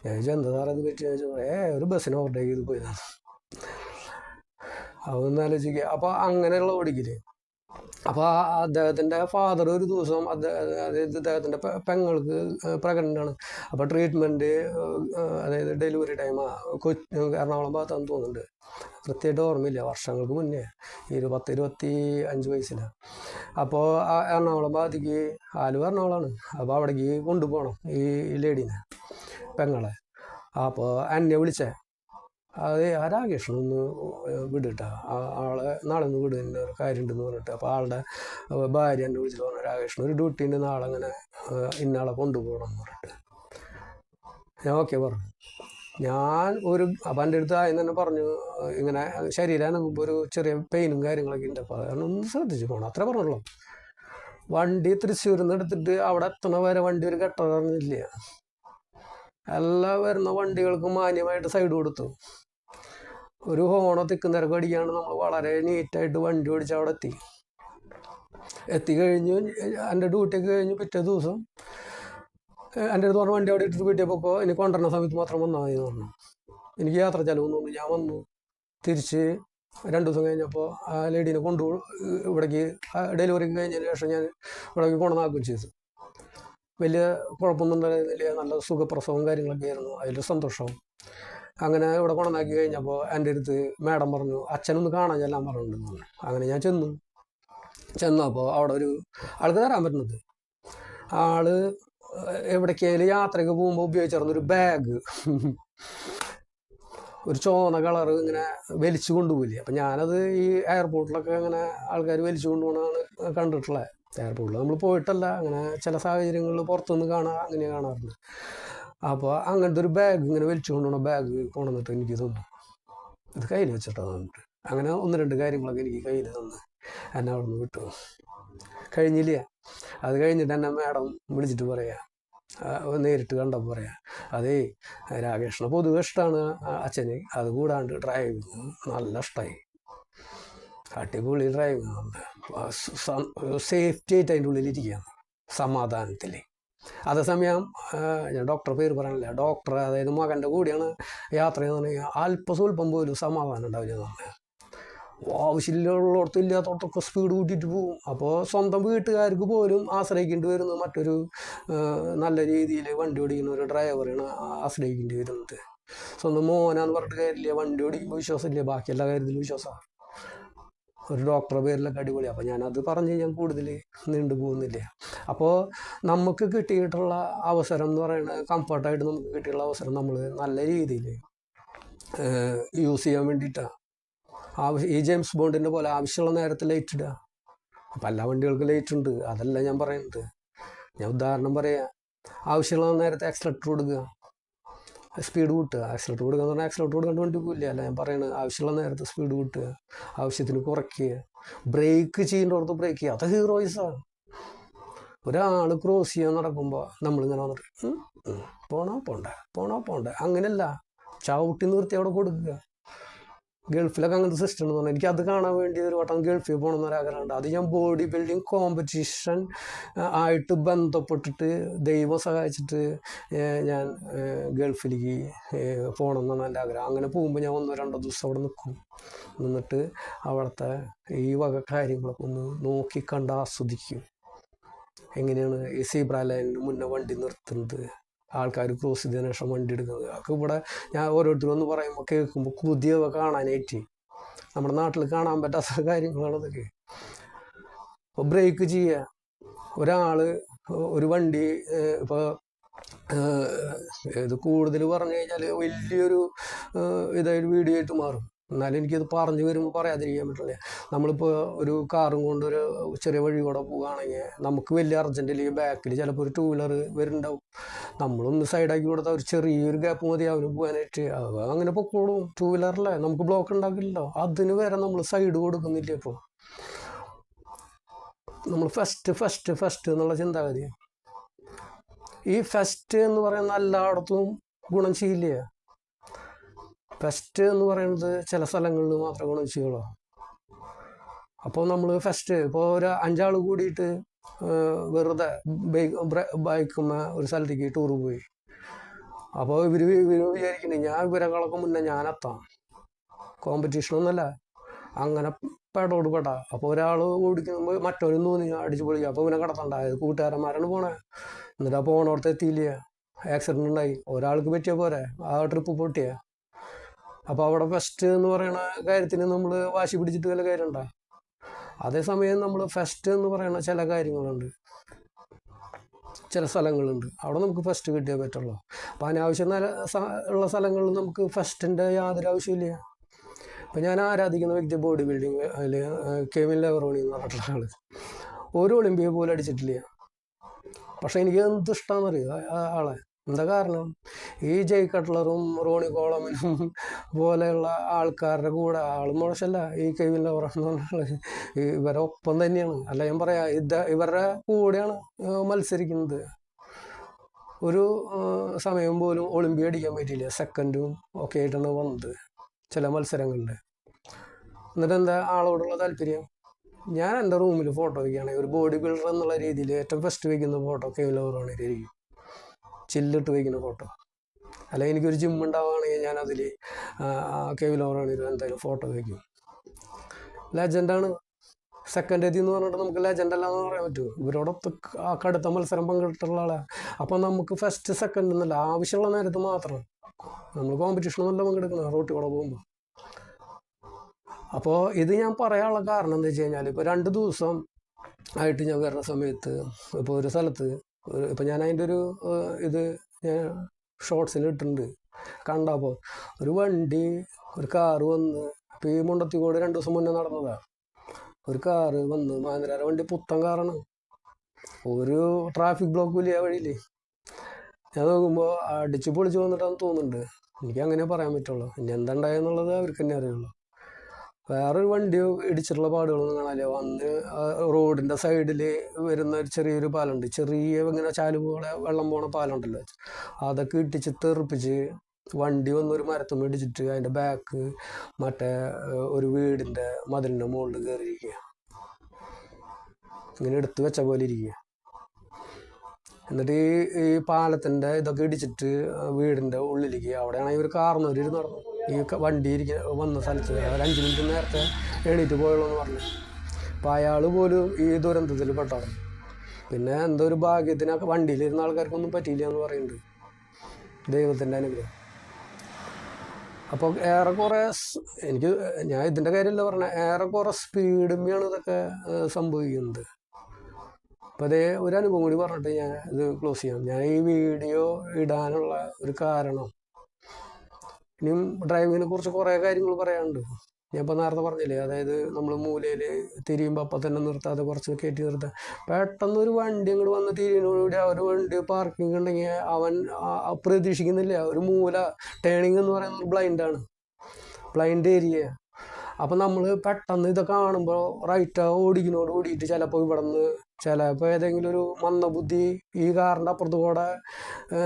ഞാൻ ചോദിച്ചാൽ എന്താ സാറേ ഇത് പറ്റി? ഒരു ബസ്സിന് ഓവർടേക്ക് ചെയ്ത് പോയതാണ്. അതൊന്ന് ആലോചിക്കുക. അപ്പോൾ അങ്ങനെയുള്ള ഓടിക്കില്ലേ. അപ്പോൾ അദ്ദേഹത്തിൻ്റെ ഫാദർ ഒരു ദിവസം അതായത് അദ്ദേഹത്തിൻ്റെ പെങ്ങൾക്ക് പ്രഗ്നൻ്റാണ്. അപ്പോൾ ട്രീറ്റ്മെൻറ്റ്, അതായത് ഡെലിവറി ടൈം എറണാകുളം ഭാഗത്താണെന്ന് തോന്നുന്നുണ്ട്, കൃത്യമായിട്ട് ഓർമ്മയില്ല, വർഷങ്ങൾക്ക് മുന്നേ, 25 വയസ്സിലാണ്. അപ്പോൾ എറണാകുളം ഭാഗത്തേക്ക്, ആലുവ എറണാകുളമാണ്, അപ്പോൾ അവിടേക്ക് കൊണ്ടുപോകണം ഈ ലേഡീനെ, പെങ്ങളെ. അപ്പോൾ എന്നെ വിളിച്ചേ, അത് ആ രാകേഷനൊന്ന് വിടിട്ടാ, ആളെ നാളെ ഒന്ന് വിട്, എൻ്റെ ഒരു കാര്യമുണ്ടെന്ന് പറഞ്ഞിട്ട്. അപ്പോൾ ആളുടെ ഭാര്യ എന്നെ വിളിച്ചിട്ട് പറഞ്ഞു, രാകേഷന് ഒരു ഡ്യൂട്ടി ഉണ്ട് നാളെ, അങ്ങനെ ഇന്നാളെ കൊണ്ടുപോകണം എന്ന് പറഞ്ഞിട്ട്. ഞാൻ ഓക്കെ പറഞ്ഞു. ഞാൻ അപ്പം എൻ്റെ അടുത്ത് ആദ്യം തന്നെ പറഞ്ഞു, ഇങ്ങനെ ശരീരം അനങ്ങുമ്പോൾ ഒരു ചെറിയ പെയിനും കാര്യങ്ങളൊക്കെ ഉണ്ട്, അപ്പോൾ അതൊന്ന് ശ്രദ്ധിച്ച് പോകണം, അത്രേ പറഞ്ഞുള്ളൂ. വണ്ടി തൃശ്ശൂരിൽ നിന്ന് എടുത്തിട്ട് അവിടെ എത്തണ വരെ വണ്ടി ഒരു ഘട്ടം പറഞ്ഞില്ല. എല്ലാ വരുന്ന വണ്ടികൾക്കും മാന്യമായിട്ട് സൈഡ് കൊടുത്തു. ഒരു ഹോണോ തിക്കുന്നിരക്ക് അടിക്കാണ്ട് നമ്മൾ വളരെ നീറ്റായിട്ട് വണ്ടി ഓടിച്ച് അവിടെ എത്തിക്കഴിഞ്ഞു. എൻ്റെ ഡ്യൂട്ടിയൊക്കെ കഴിഞ്ഞ് പിറ്റേ ദിവസം എൻ്റെ അടുത്ത് പറഞ്ഞ വണ്ടി അവിടെ ഇട്ടിട്ട് വീട്ടിൽ പോയപ്പോൾ എനിക്ക് കൊണ്ടുവരുന്ന സമയത്ത് മാത്രം വന്നാൽ മതി എന്ന് പറഞ്ഞു. എനിക്ക് യാത്ര ചിലവെന്ന് പറഞ്ഞു. ഞാൻ വന്നു. തിരിച്ച് 2 ദിവസം കഴിഞ്ഞപ്പോൾ ആ ലേഡീനെ ഇവിടേക്ക് ഡെലിവറിക്ക് കഴിഞ്ഞതിന് ശേഷം ഞാൻ ഇവിടേക്ക് കൊണ്ടുവന്നാക്കുകയും ചെയ്തു. വലിയ കുഴപ്പമൊന്നും ഉണ്ടായിരുന്നില്ല, നല്ല സുഖപ്രസവവും കാര്യങ്ങളൊക്കെ ആയിരുന്നു, അതിൽ സന്തോഷവും. അങ്ങനെ ഇവിടെ കൊണ്ടുവന്നാക്കി കഴിഞ്ഞപ്പോൾ എൻ്റെ അടുത്ത് മാഡം പറഞ്ഞു, അച്ഛനൊന്ന് കാണാൻ ചെല്ലാൻ പറഞ്ഞിട്ടുണ്ടെന്ന് പറഞ്ഞു. അങ്ങനെ ഞാൻ ചെന്നപ്പോൾ അവിടെ ഒരു ആൾക്ക് തരാൻ പറ്റുന്നത്, ആള് എവിടേക്കായാലും യാത്രയ്ക്ക് പോകുമ്പോൾ ഉപയോഗിച്ചിരുന്നൊരു ബാഗ്, ഒരു ചുവന്ന കളറ് ഇങ്ങനെ വലിച്ചു കൊണ്ടുപോയില്ലേ. അപ്പം ഞാനത് ഈ എയർപോർട്ടിലൊക്കെ അങ്ങനെ ആൾക്കാർ വലിച്ചു കൊണ്ടുപോകണമാണ് കണ്ടിട്ടുള്ളത്. എയർപോർട്ടിൽ നമ്മൾ പോയിട്ടല്ല, അങ്ങനെ ചില സാഹചര്യങ്ങളിൽ പുറത്തുനിന്ന് അങ്ങനെ കാണാറുണ്ട്. അപ്പോൾ അങ്ങനത്തെ ഒരു ബാഗ് ഇങ്ങനെ വലിച്ചു കൊണ്ടുപോകണ ബാഗ് കൊണ്ടുവന്നിട്ട് എനിക്ക് തന്നു. ഇത് കയ്യിൽ വെച്ചിട്ടാണ് തന്നിട്ട്. അങ്ങനെ 1-2 കാര്യങ്ങളൊക്കെ എനിക്ക് കയ്യിൽ തന്ന് എന്നെ അവിടെ നിന്ന് വിട്ടു. കഴിഞ്ഞില്ല. അത് കഴിഞ്ഞിട്ട് എന്നെ മാഡം വിളിച്ചിട്ട് പറയാം, നേരിട്ട് കണ്ടപ്പോൾ പറയാം, അതേ രാകേഷിനെ പൊതുവെ ഇഷ്ടമാണ് അച്ഛന്, അതുകൂടാണ്ട് ഡ്രൈവിങ് നല്ല ഇഷ്ടമായി. അടിപൊളി ഡ്രൈവിങ് ഉണ്ട്, സേഫ്റ്റി ആയിട്ട് അതിൻ്റെ ഉള്ളിലിരിക്കുകയാണ് സമാധാനത്തിൽ. അതേസമയം ഞാൻ ഡോക്ടറെ പേര് പറയാനില്ല, ഡോക്ടർ അതായത് മകൻ്റെ കൂടെയാണ് യാത്ര ചെയ്യുന്നത്, അല്പസ്വല്പം പോലും സമാധാനം ഉണ്ടാവില്ല എന്ന്. ആവശ്യമില്ലുള്ളടത്തും ഇല്ലാത്തടത്തൊക്കെ സ്പീഡ് കൂട്ടിയിട്ട് പോകും. അപ്പോൾ സ്വന്തം വീട്ടുകാർക്ക് പോലും ആശ്രയിക്കേണ്ടി വരുന്നത് മറ്റൊരു നല്ല രീതിയിൽ വണ്ടി ഓടിക്കുന്ന ഒരു ഡ്രൈവറാണ് ആശ്രയിക്കേണ്ടി വരുന്നത്. സ്വന്തം മോനാന്ന് പറഞ്ഞിട്ട് കാര്യമില്ല, വണ്ടി ഓടിക്കുമ്പോൾ വിശ്വാസമില്ല, ബാക്കി എല്ലാ കാര്യത്തിലും വിശ്വാസമാണ്. ഒരു ഡോക്ടറുടെ പേരിലൊക്കെ അടിപൊളി. അപ്പോൾ ഞാനത് പറഞ്ഞ് ഞാൻ കൂടുതൽ നീണ്ടു പോകുന്നില്ല. അപ്പോൾ നമുക്ക് കിട്ടിയിട്ടുള്ള അവസരം എന്ന് പറയുന്നത്, കംഫർട്ടായിട്ട് നമുക്ക് കിട്ടിയുള്ള അവസരം നമ്മൾ നല്ല രീതിയിൽ യൂസ് ചെയ്യാൻ വേണ്ടിയിട്ടാണ്. ഈ ജെയിംസ് ബോണ്ടിൻ്റെ പോലെ ആവശ്യമുള്ള നേരത്തെ ലൈറ്റ് ഇടുക. അപ്പം എല്ലാ വണ്ടികൾക്കും ലൈറ്റ് ഉണ്ട്, അതല്ല ഞാൻ പറയുന്നത്. ഞാൻ ഉദാഹരണം പറയാം, ആവശ്യമുള്ള നേരത്തെ ആക്സിലേറ്റർ കൊടുക്കുക, സ്പീഡ് കൂട്ടുക. ആക്സിലേറ്റർ കൊടുക്കുക എന്ന് പറഞ്ഞാൽ ആക്സിലേറ്റർ കൊടുക്കേണ്ട വണ്ടി പോയില്ല, അല്ല ഞാൻ പറയുന്നത്. ആവശ്യമുള്ള നേരത്തെ സ്പീഡ് കൂട്ടുക, ആവശ്യത്തിന് കുറയ്ക്കുക, ബ്രേക്ക് ചെയ്യേണ്ടവർക്ക് ബ്രേക്ക് ചെയ്യുക. അത് ഹീറോയിസാണ്. ഒരാൾ ക്രോസ് ചെയ്യാൻ നടക്കുമ്പോൾ നമ്മളിങ്ങനെ വന്നിട്ട് പോണേ അങ്ങനെയല്ല, ചവിട്ടി നിർത്തി അവിടെ കൊടുക്കുക. ഗൾഫിലൊക്കെ അങ്ങനത്തെ സിസ്റ്റം എന്ന് പറഞ്ഞാൽ എനിക്കത് കാണാൻ വേണ്ടി ഒരു വട്ടം ഗൾഫിൽ പോകണമെന്നൊരാഗ്രഹമുണ്ട്. അത് ഞാൻ ബോഡി ബിൽഡിങ് കോമ്പറ്റീഷൻ ആയിട്ട് ബന്ധപ്പെട്ടിട്ട് ദൈവം സഹായിച്ചിട്ട് ഞാൻ ഗൾഫിലേക്ക് പോകണമെന്നാണ് എൻ്റെ ആഗ്രഹം. അങ്ങനെ പോകുമ്പോൾ ഞാൻ 1-2 ദിവസം അവിടെ നിന്നിട്ട് അവിടുത്തെ ഈ വക കാര്യങ്ങളൊക്കെ ഒന്ന് നോക്കിക്കണ്ട് ആസ്വദിക്കും. എങ്ങനെയാണ് ഈ സീബ്ര ലൈനിന് മുന്നേ വണ്ടി നിർത്തുന്നത്, ആൾക്കാർ ക്രോസ് ചെയ്തതിനു ശേഷം വണ്ടി എടുക്കുന്നത്. അതൊക്കെ ഇവിടെ ഞാൻ ഓരോരുത്തരും ഒന്ന് പറയുമ്പോൾ കേൾക്കുമ്പോൾ പുതിയവ കാണാനായിട്ട്. നമ്മുടെ നാട്ടിൽ കാണാൻ പറ്റാത്ത കാര്യങ്ങളാണ് ഇതൊക്കെ. ഇപ്പോൾ ബ്രേക്ക് ചെയ്യുക, ഒരാൾ ഒരു വണ്ടി ഇപ്പോൾ ഇത് കൂടുതൽ പറഞ്ഞു കഴിഞ്ഞാൽ വലിയൊരു ഇതായൊരു വീഡിയോ ആയിട്ട് മാറും. എന്നാലും എനിക്കത് പറഞ്ഞു വരുമ്പോൾ പറയാതിരിക്കാൻ പറ്റില്ല. നമ്മളിപ്പോൾ ഒരു കാറും കൊണ്ട് ഒരു ചെറിയ വഴി കൂടെ പോവുകയാണെങ്കിൽ നമുക്ക് വലിയ അർജൻറ്റിലേക്ക് ബാക്കിൽ ചിലപ്പോൾ ഒരു 2 വീലർ വരുന്നുണ്ടാവും. നമ്മളൊന്ന് സൈഡാക്കി കൊടുത്താൽ ഒരു ചെറിയൊരു ഗ്യാപ്പ് മതി അവന് പോകാനായിട്ട്. അങ്ങനെ പൊക്കോളും. 2 വീലറല്ലേ, നമുക്ക് ബ്ലോക്ക് ഉണ്ടാക്കില്ലല്ലോ. അതിന് വരെ നമ്മൾ സൈഡ് കൊടുക്കുന്നില്ല. ഇപ്പോൾ നമ്മൾ ഫസ്റ്റ് എന്നുള്ള ചിന്താഗതി. ഈ ഫസ്റ്റ് എന്ന് പറയുന്ന എല്ലായിടത്തും ഗുണം ചെയ്യില്ല. ഫസ്റ്റ് എന്ന് പറയുന്നത് ചില സ്ഥലങ്ങളിൽ മാത്രമേ ഗുണം ചെയ്യുള്ളൂ. അപ്പോൾ നമ്മൾ ഫസ്റ്റ് ഇപ്പോൾ ഒരു 5 ആൾ കൂടിയിട്ട് വെറുതെ ബൈക്കുമ്മ ഒരു സ്ഥലത്തേക്ക് ടൂറ് പോയി. അപ്പോൾ ഇവർ വിചാരിക്കണേ ഞാൻ ഇവരെക്കാളൊക്കെ മുന്നേ ഞാനെത്താം. കോമ്പറ്റീഷനൊന്നുമല്ല, അങ്ങനെ പെടോട് പെടാ. അപ്പോൾ ഒരാൾ ഓടിക്കുമ്പോൾ മറ്റൊരു തോന്നി അടിച്ചു പൊളിക്കുക. അപ്പോൾ ഇവനെ കടത്തണ്ടായത് കൂട്ടുകാരന്മാരാണ് പോണേ. എന്നിട്ട് ആ പോണോടത്ത് എത്തിയില്ല, ആക്സിഡൻ്റ് ഉണ്ടായി. ഒരാൾക്ക് പറ്റിയ പോരെ, ആ ട്രിപ്പ് പൊട്ടിയ. അപ്പോൾ അവിടെ ഫസ്റ്റ് എന്ന് പറയുന്ന കാര്യത്തിന് നമ്മൾ വാശി പിടിച്ചിട്ട് വല്ല കാര്യമുണ്ടോ? അതേസമയം നമ്മൾ ഫസ്റ്റ് എന്ന് പറയുന്ന ചില കാര്യങ്ങളുണ്ട്, ചില സ്ഥലങ്ങളുണ്ട്, അവിടെ നമുക്ക് ഫസ്റ്റ് കിട്ടിയേ പറ്റുള്ളൂ. അപ്പോൾ അനാവശ്യം ഉള്ള സ്ഥലങ്ങളിൽ നമുക്ക് ഫസ്റ്റിൻ്റെ യാതൊരു ആവശ്യമില്ല. ഇപ്പം ഞാൻ ആരാധിക്കുന്ന വ്യക്തി ബോഡി ബിൽഡിങ്, അതിൽ കെവിൻ ലെവറോണി എന്ന് പറഞ്ഞിട്ടുള്ള ആൾ ഒരു ഒളിമ്പിയ പോലും അടിച്ചിട്ടില്ല. പക്ഷെ എനിക്ക് എന്ത് ഇഷ്ടമാണെന്നറിയോ ആളെ. എന്താ കാരണം? ഈ ജയ് കട്ട്ലറും റോണി കോളമനും പോലെയുള്ള ആൾക്കാരുടെ കൂടെ, ആൾ മോശമല്ല, ഈ കെവിൻ ലെവറോൺ എന്ന് പറഞ്ഞാൽ ഇവരെ ഒപ്പം തന്നെയാണ്. അല്ല ഞാൻ പറയാം, ഇവരുടെ കൂടെയാണ് മത്സരിക്കുന്നത്. ഒരു സമയം പോലും ഒളിമ്പിയ അടിക്കാൻ പറ്റിയില്ല, സെക്കൻഡും ഒക്കെ ആയിട്ടാണ് വന്നത് ചില മത്സരങ്ങളിൽ. എന്നിട്ട് എന്താ ആളോടുള്ള താല്പര്യം? ഞാൻ എൻ്റെ റൂമിൽ ഫോട്ടോ വയ്ക്കുകയാണെങ്കിൽ ഒരു ബോഡി ബിൽഡർ എന്നുള്ള രീതിയിൽ ഏറ്റവും ഫസ്റ്റ് വയ്ക്കുന്ന ഫോട്ടോ കെവിൻ ലെവറോണിലായിരിക്കും, ചില്ലിട്ട് വയ്ക്കുന്ന ഫോട്ടോ. അല്ല എനിക്കൊരു ജിം ഉണ്ടാവുകയാണെങ്കിൽ ഞാൻ അതിൽ കെവിൻ ലെവറോണിൽ എന്തായാലും ഫോട്ടോ വയ്ക്കും. ലെജൻഡാണ്. സെക്കൻഡ് എത്തി എന്ന് പറഞ്ഞിട്ട് നമുക്ക് ലെജൻഡ് അല്ല എന്ന് പറയാൻ പറ്റുമോ? ഇവരോടൊത്ത് കടുത്ത മത്സരം പങ്കെടുത്തുള്ള ആളാണ്. അപ്പം നമുക്ക് ഫസ്റ്റ് സെക്കൻഡ് എന്നല്ല, ആവശ്യമുള്ള നേരത്ത് മാത്രം. നമ്മൾ കോമ്പറ്റീഷനൊന്നുമല്ല പങ്കെടുക്കണം റോട്ടിൽ കൂടെ പോകുമ്പോൾ. അപ്പോൾ ഇത് ഞാൻ പറയാനുള്ള കാരണം എന്താ വെച്ച് കഴിഞ്ഞാൽ, ഇപ്പോൾ 2 ദിവസം ആയിട്ട് ഞാൻ വരുന്ന സമയത്ത് ഇപ്പോൾ ഒരു സ്ഥലത്ത് ഇപ്പം ഞാൻ അതിൻ്റെ ഒരു ഇത് ഞാൻ ഷോർട്സിൽ ഇട്ടിട്ടുണ്ട്. കണ്ടപ്പോൾ ഒരു വണ്ടി, ഒരു കാറ് വന്ന്, ഇപ്പോൾ ഈ മുണ്ടത്തിക്കോട് 2 ദിവസം മുന്നേ നടന്നതാണ്. ഒരു കാറ് വന്ന്, മഹേന്ദ്രയുടെ വണ്ടി പുത്തൻ കാറാണ്, ഒരു ട്രാഫിക് ബ്ലോക്ക് വലിയ വഴിയില്ലേ. ഞാൻ നോക്കുമ്പോൾ അടിച്ച് പൊളിച്ച് വന്നിട്ടാന്ന് തോന്നുന്നുണ്ട്. എനിക്ക് അങ്ങനെ പറയാൻ പറ്റുള്ളൂ. ഇനി എന്താ ഉണ്ടായെന്നുള്ളത് അവർക്ക് തന്നെ അറിയുള്ളൂ. വേറൊരു വണ്ടി ഇടിച്ചിട്ടുള്ള പാടുകളൊന്നും കാണാനില്ല. വന്ന് റോഡിൻ്റെ സൈഡിൽ വരുന്ന ഒരു ചെറിയൊരു പാലമുണ്ട്, ചെറിയ ഇങ്ങനെ ചാല് പോലെ വെള്ളം പോണ പാലമുണ്ടല്ലോ, അതൊക്കെ ഇടിച്ച് തെറിപ്പിച്ച് വണ്ടി വന്നൊരു മരത്തും ഇടിച്ചിട്ട് അതിൻ്റെ ബാക്ക് മറ്റേ ഒരു വീടിൻ്റെ മതിലിൻ്റെ മുകളിൽ കയറിയിരിക്കുക, ഇങ്ങനെ എടുത്ത് വെച്ച പോലെ ഇരിക്കുക. എന്നിട്ട് ഈ പാലത്തിൻ്റെ ഇതൊക്കെ ഇടിച്ചിട്ട് വീടിൻ്റെ ഉള്ളിലേക്ക്, അവിടെയാണെങ്കിൽ ഒരു കാർന്നവർ നടന്നു ഈ വണ്ടി വന്ന സ്ഥലത്ത്. ഒരു 5 മിനിറ്റ് നേരത്തെ എണീറ്റ് പോയുള്ളൂ എന്ന് പറഞ്ഞു. അപ്പോൾ അയാൾ പോലും ഈ ദുരന്തത്തിൽ പെട്ടാണ്. പിന്നെ എന്തോ ഒരു ഭാഗ്യത്തിന് വണ്ടിയിലിരുന്ന ആൾക്കാർക്കൊന്നും പറ്റിയില്ല എന്ന് പറയുന്നുണ്ട്, ദൈവത്തിൻ്റെ അനുഗ്രഹം. അപ്പോൾ ഏറെക്കുറെ ഞാൻ ഇതിൻ്റെ കാര്യമല്ല പറഞ്ഞത്, ഏറെക്കുറെ സ്പീഡുമ്മയാണ് ഇതൊക്കെ സംഭവിക്കുന്നത്. അപ്പോൾ അതേ ഒരു അനുഭവം കൂടി പറഞ്ഞിട്ട് ഞാൻ ഇത് ക്ലോസ് ചെയ്യാം. ഞാൻ ഈ വീഡിയോ ഇടാനുള്ള ഒരു കാരണം, ഇനിയും ഡ്രൈവിങ്ങിനെ കുറിച്ച് കുറേ കാര്യങ്ങൾ പറയാനുണ്ട്. ഞാൻ ഇപ്പോൾ നേരത്തെ പറഞ്ഞില്ലേ, അതായത് നമ്മൾ മൂലയിൽ തിരിയുമ്പോൾ അപ്പം തന്നെ നിർത്താതെ കുറച്ച് കയറ്റി നിർത്താൻ. പെട്ടെന്ന് ഒരു വണ്ടി അങ്ങോട്ട് വന്ന് തിരിയുന്നതോടുകൂടി ഒരു വണ്ടി പാർക്കിംഗ് ഉണ്ടെങ്കിൽ അവൻ പ്രതീക്ഷിക്കുന്നില്ല. ഒരു മൂല ടേണിങ് എന്ന് പറയുന്നത് ബ്ലൈൻഡാണ്, ബ്ലൈൻഡ് ഏരിയ. അപ്പം നമ്മൾ പെട്ടെന്ന് ഇതൊക്കെ കാണുമ്പോൾ റൈറ്റ് ഓടിക്കുന്നോട് ഓടിയിട്ട് ചിലപ്പോൾ ഇവിടെ നിന്ന് ചിലപ്പോൾ ഏതെങ്കിലും ഒരു മന്ദബുദ്ധി ഈ കാറിൻ്റെ അപ്പുറത്ത് കൂടെ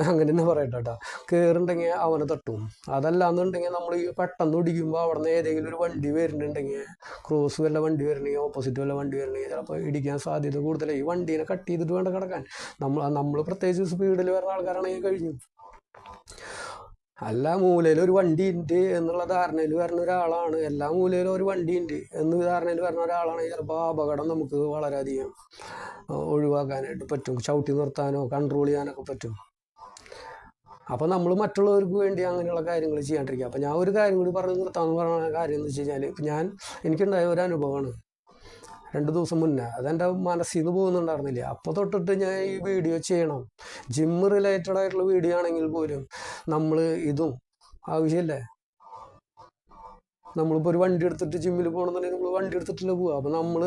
അങ്ങനെ തന്നെ പറയട്ടെ കേട്ടോ കയറുണ്ടെങ്കിൽ അവനെ തട്ടും. അതല്ലാന്നുണ്ടെങ്കിൽ നമ്മൾ ഈ പെട്ടെന്ന് ഓടിക്കുമ്പോൾ അവിടെ നിന്ന് ഏതെങ്കിലും ഒരു വണ്ടി വരുന്നുണ്ടെങ്കിൽ, ക്രോസ് വല്ല വണ്ടി വരണമെങ്കിൽ, ഓപ്പോസിറ്റ് വല്ല വണ്ടി വരണമെങ്കിൽ ചിലപ്പോൾ ഇടിക്കാൻ സാധ്യത കൂടുതലാണ്. ഈ വണ്ടീനെ കട്ട് ചെയ്തിട്ട് വേണ്ട കിടക്കാൻ. നമ്മൾ പ്രത്യേകിച്ച് സ്പീഡിൽ വരുന്ന ആൾക്കാരാണെങ്കിൽ കഴിഞ്ഞു. അല്ല, മൂലയിൽ ഒരു വണ്ടി ഉണ്ട് എന്നുള്ള ധാരണയിൽ വരുന്ന ഒരാളാണ്, എല്ലാ മൂലയിലും ഒരു വണ്ടി ഉണ്ട് എന്ന് ധാരണയിൽ വരുന്ന ഒരാളാണെങ്കിൽ ചിലപ്പോൾ അപകടം നമുക്ക് വളരെയധികം ഒഴിവാക്കാനായിട്ട് പറ്റും, ചവിട്ടി നിർത്താനോ കൺട്രോൾ ചെയ്യാനൊക്കെ പറ്റും. അപ്പോൾ നമ്മൾ മറ്റുള്ളവർക്ക് വേണ്ടി അങ്ങനെയുള്ള കാര്യങ്ങൾ ചെയ്യാണ്ടിരിക്കുക. അപ്പോൾ ഞാൻ ഒരു കാര്യം കൂടി പറഞ്ഞ് നിർത്താമെന്ന് പറഞ്ഞ കാര്യം എന്ന് വെച്ച് കഴിഞ്ഞാൽ, എനിക്കുണ്ടായ ഒരു അനുഭവമാണ് 2 ദിവസം മുന്നേ. അതെൻ്റെ മനസ്സിൽ നിന്ന് പോകുന്നുണ്ടായിരുന്നില്ല. അപ്പോൾ തൊട്ടിട്ട് ഞാൻ ഈ വീഡിയോ ചെയ്യണം. ജിമ്മ് റിലേറ്റഡ് ആയിട്ടുള്ള വീഡിയോ ആണെങ്കിൽ പോലും നമ്മൾ ഇതും ആവശ്യമില്ലേ. നമ്മളിപ്പോൾ ഒരു വണ്ടി എടുത്തിട്ട് ജിമ്മിൽ പോകണമെന്നുണ്ടെങ്കിൽ നമ്മൾ വണ്ടി എടുത്തിട്ടില്ല പോവുക. അപ്പോൾ നമ്മൾ